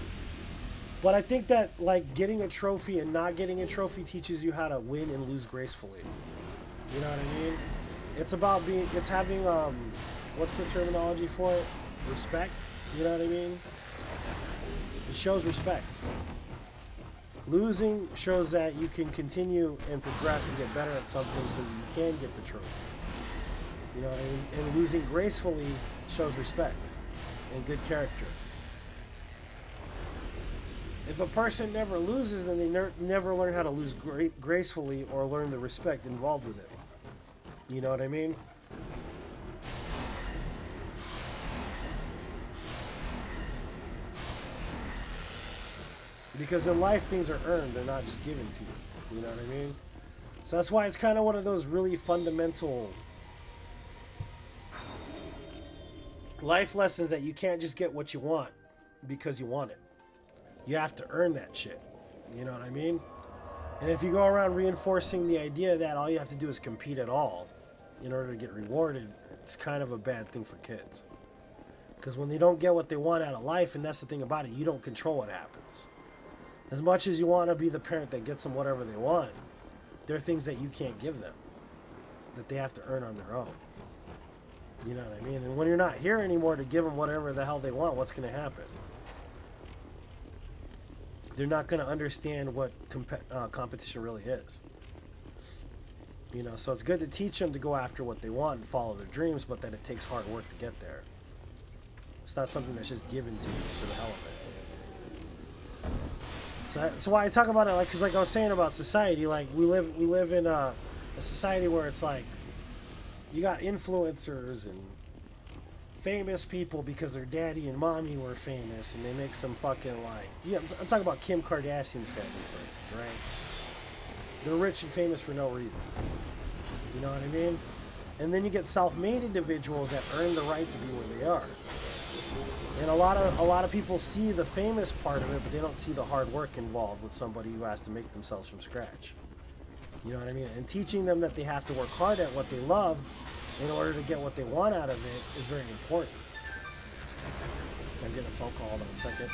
But I think that like getting a trophy and not getting a trophy teaches you how to win and lose gracefully. You know what I mean? It's having what's the terminology for it? Respect. You know what I mean? It shows respect. Losing shows that you can continue and progress and get better at something so you can get the trophy. You know what I mean? And losing gracefully shows respect and good character. If a person never loses, then they never learn how to lose gracefully or learn the respect involved with it. You know what I mean? Because in life, things are earned. They're not just given to you. You know what I mean? So that's why it's kind of one of those really fundamental life lessons that you can't just get what you want because you want it. You have to earn that shit. You know what I mean? And if you go around reinforcing the idea that all you have to do is compete at all in order to get rewarded, it's kind of a bad thing for kids. Because when they don't get what they want out of life, and that's the thing about it, you don't control what happens. As much as you want to be the parent that gets them whatever they want, there are things that you can't give them, that they have to earn on their own. You know what I mean? And when you're not here anymore to give them whatever the hell they want, what's going to happen? They're not going to understand what competition really is. You know, so it's good to teach them to go after what they want and follow their dreams, but that it takes hard work to get there. It's not something that's just given to you for the hell of it. So that's why I talk about it, like, because like I was saying about society, like we live in a society where it's like you got influencers and famous people because their daddy and mommy were famous, and they make some fucking like, yeah, I'm talking about Kim Kardashian's family, for instance, right? They're rich and famous for no reason. You know what I mean? And then you get self-made individuals that earn the right to be where they are. And a lot of people see the famous part of it, but they don't see the hard work involved with somebody who has to make themselves from scratch. You know what I mean? And teaching them that they have to work hard at what they love in order to get what they want out of it is very important. I'm getting a phone call. Hold on a second.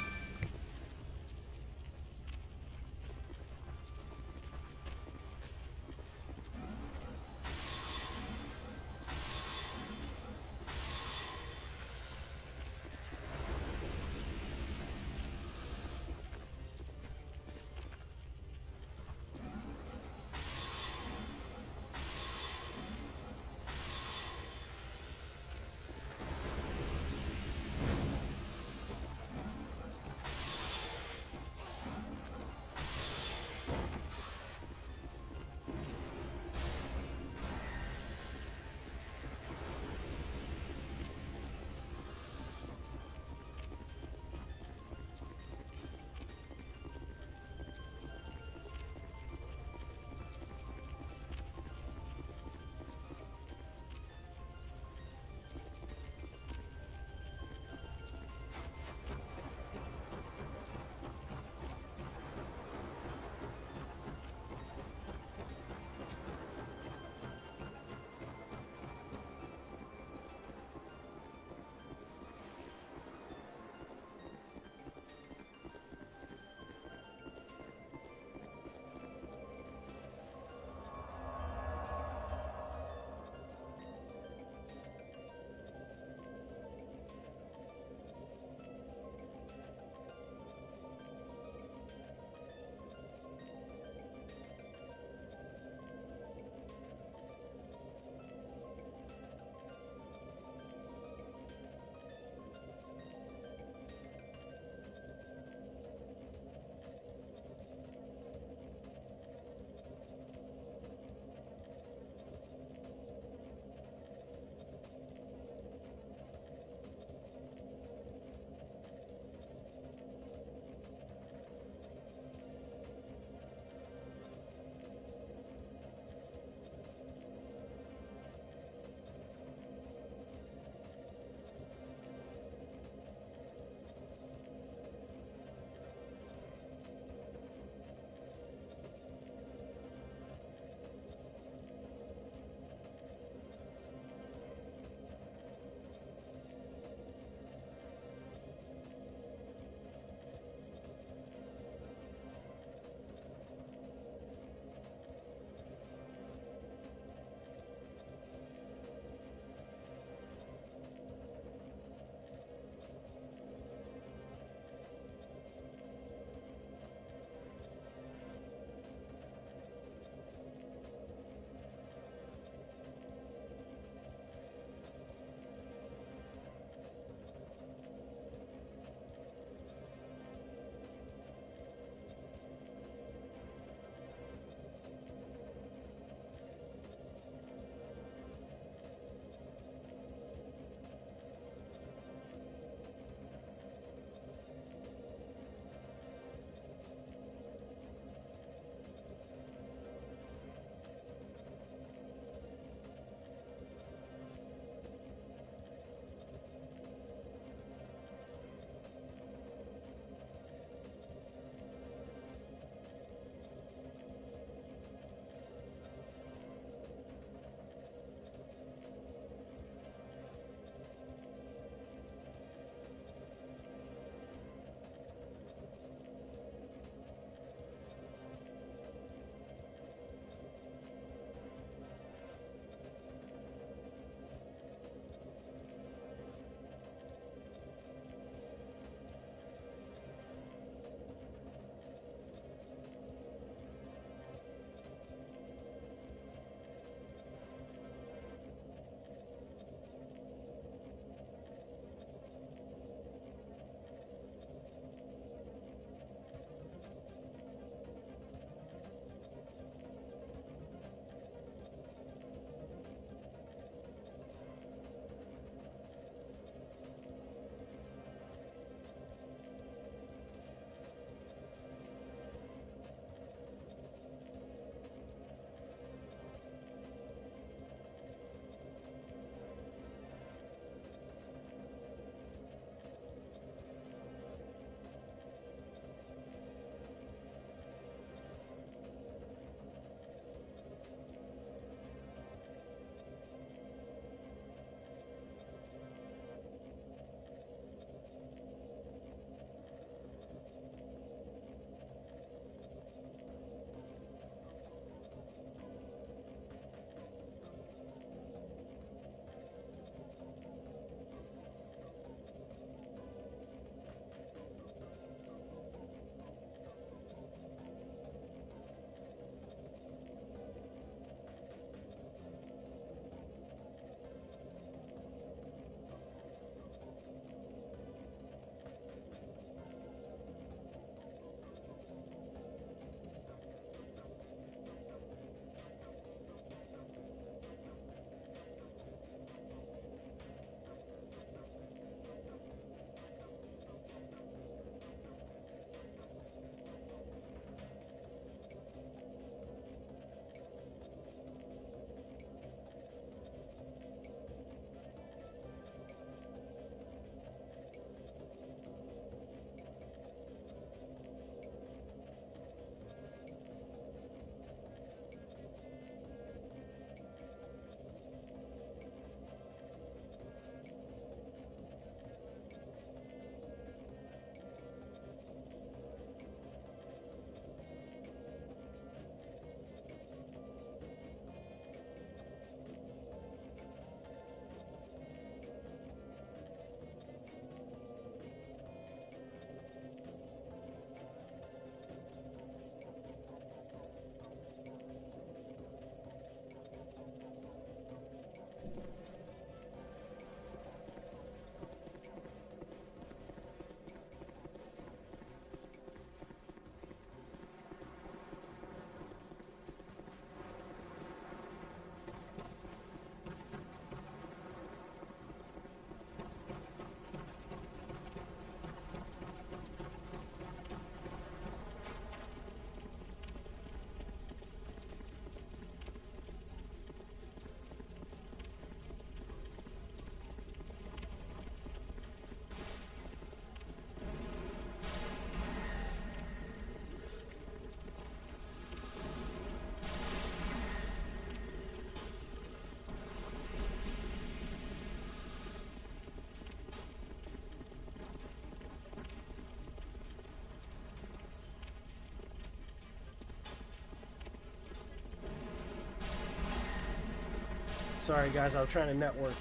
Sorry guys, I'm trying to network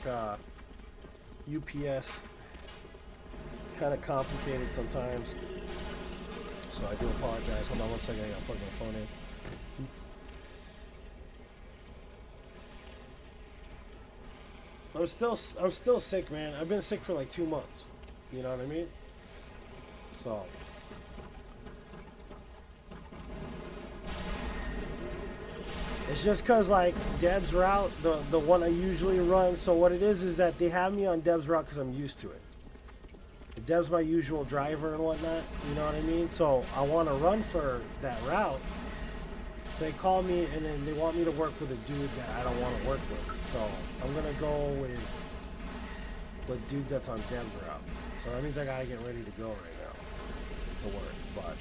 UPS. It's kind of complicated sometimes. So I do apologize. Hold on one second, I gotta plug my phone in. I'm still sick, man. I've been sick for like 2 months. You know what I mean? So it's just cause like Deb's route, the one I usually run. So what it is that they have me on Deb's route because I'm used to it. Deb's my usual driver and whatnot. You know what I mean? So I want to run for that route. So they call me and then they want me to work with a dude that I don't want to work with. So I'm gonna go with the dude that's on Deb's route. So that means I gotta get ready to go right now to work. But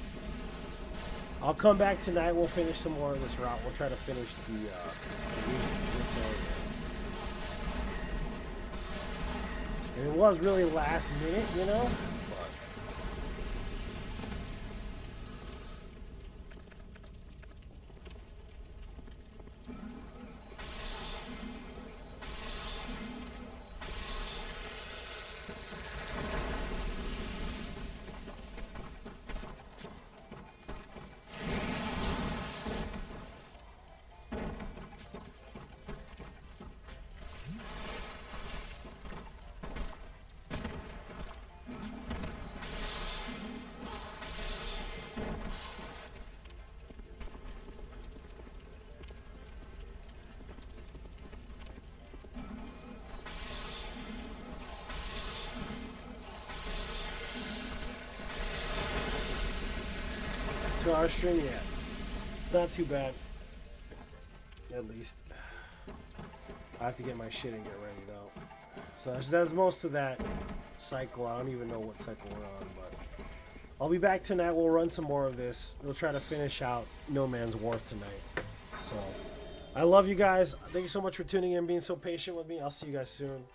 I'll come back tonight. We'll finish some more of this route. We'll try to finish this area. And it was really last minute, you know. Our stream yet. It's not too bad. At least. I have to get my shit and get ready though. So that's most of that cycle. I don't even know what cycle we're on, but I'll be back tonight. We'll run some more of this. We'll try to finish out No Man's Wharf tonight. So I love you guys. Thank you so much for tuning in, being so patient with me. I'll see you guys soon.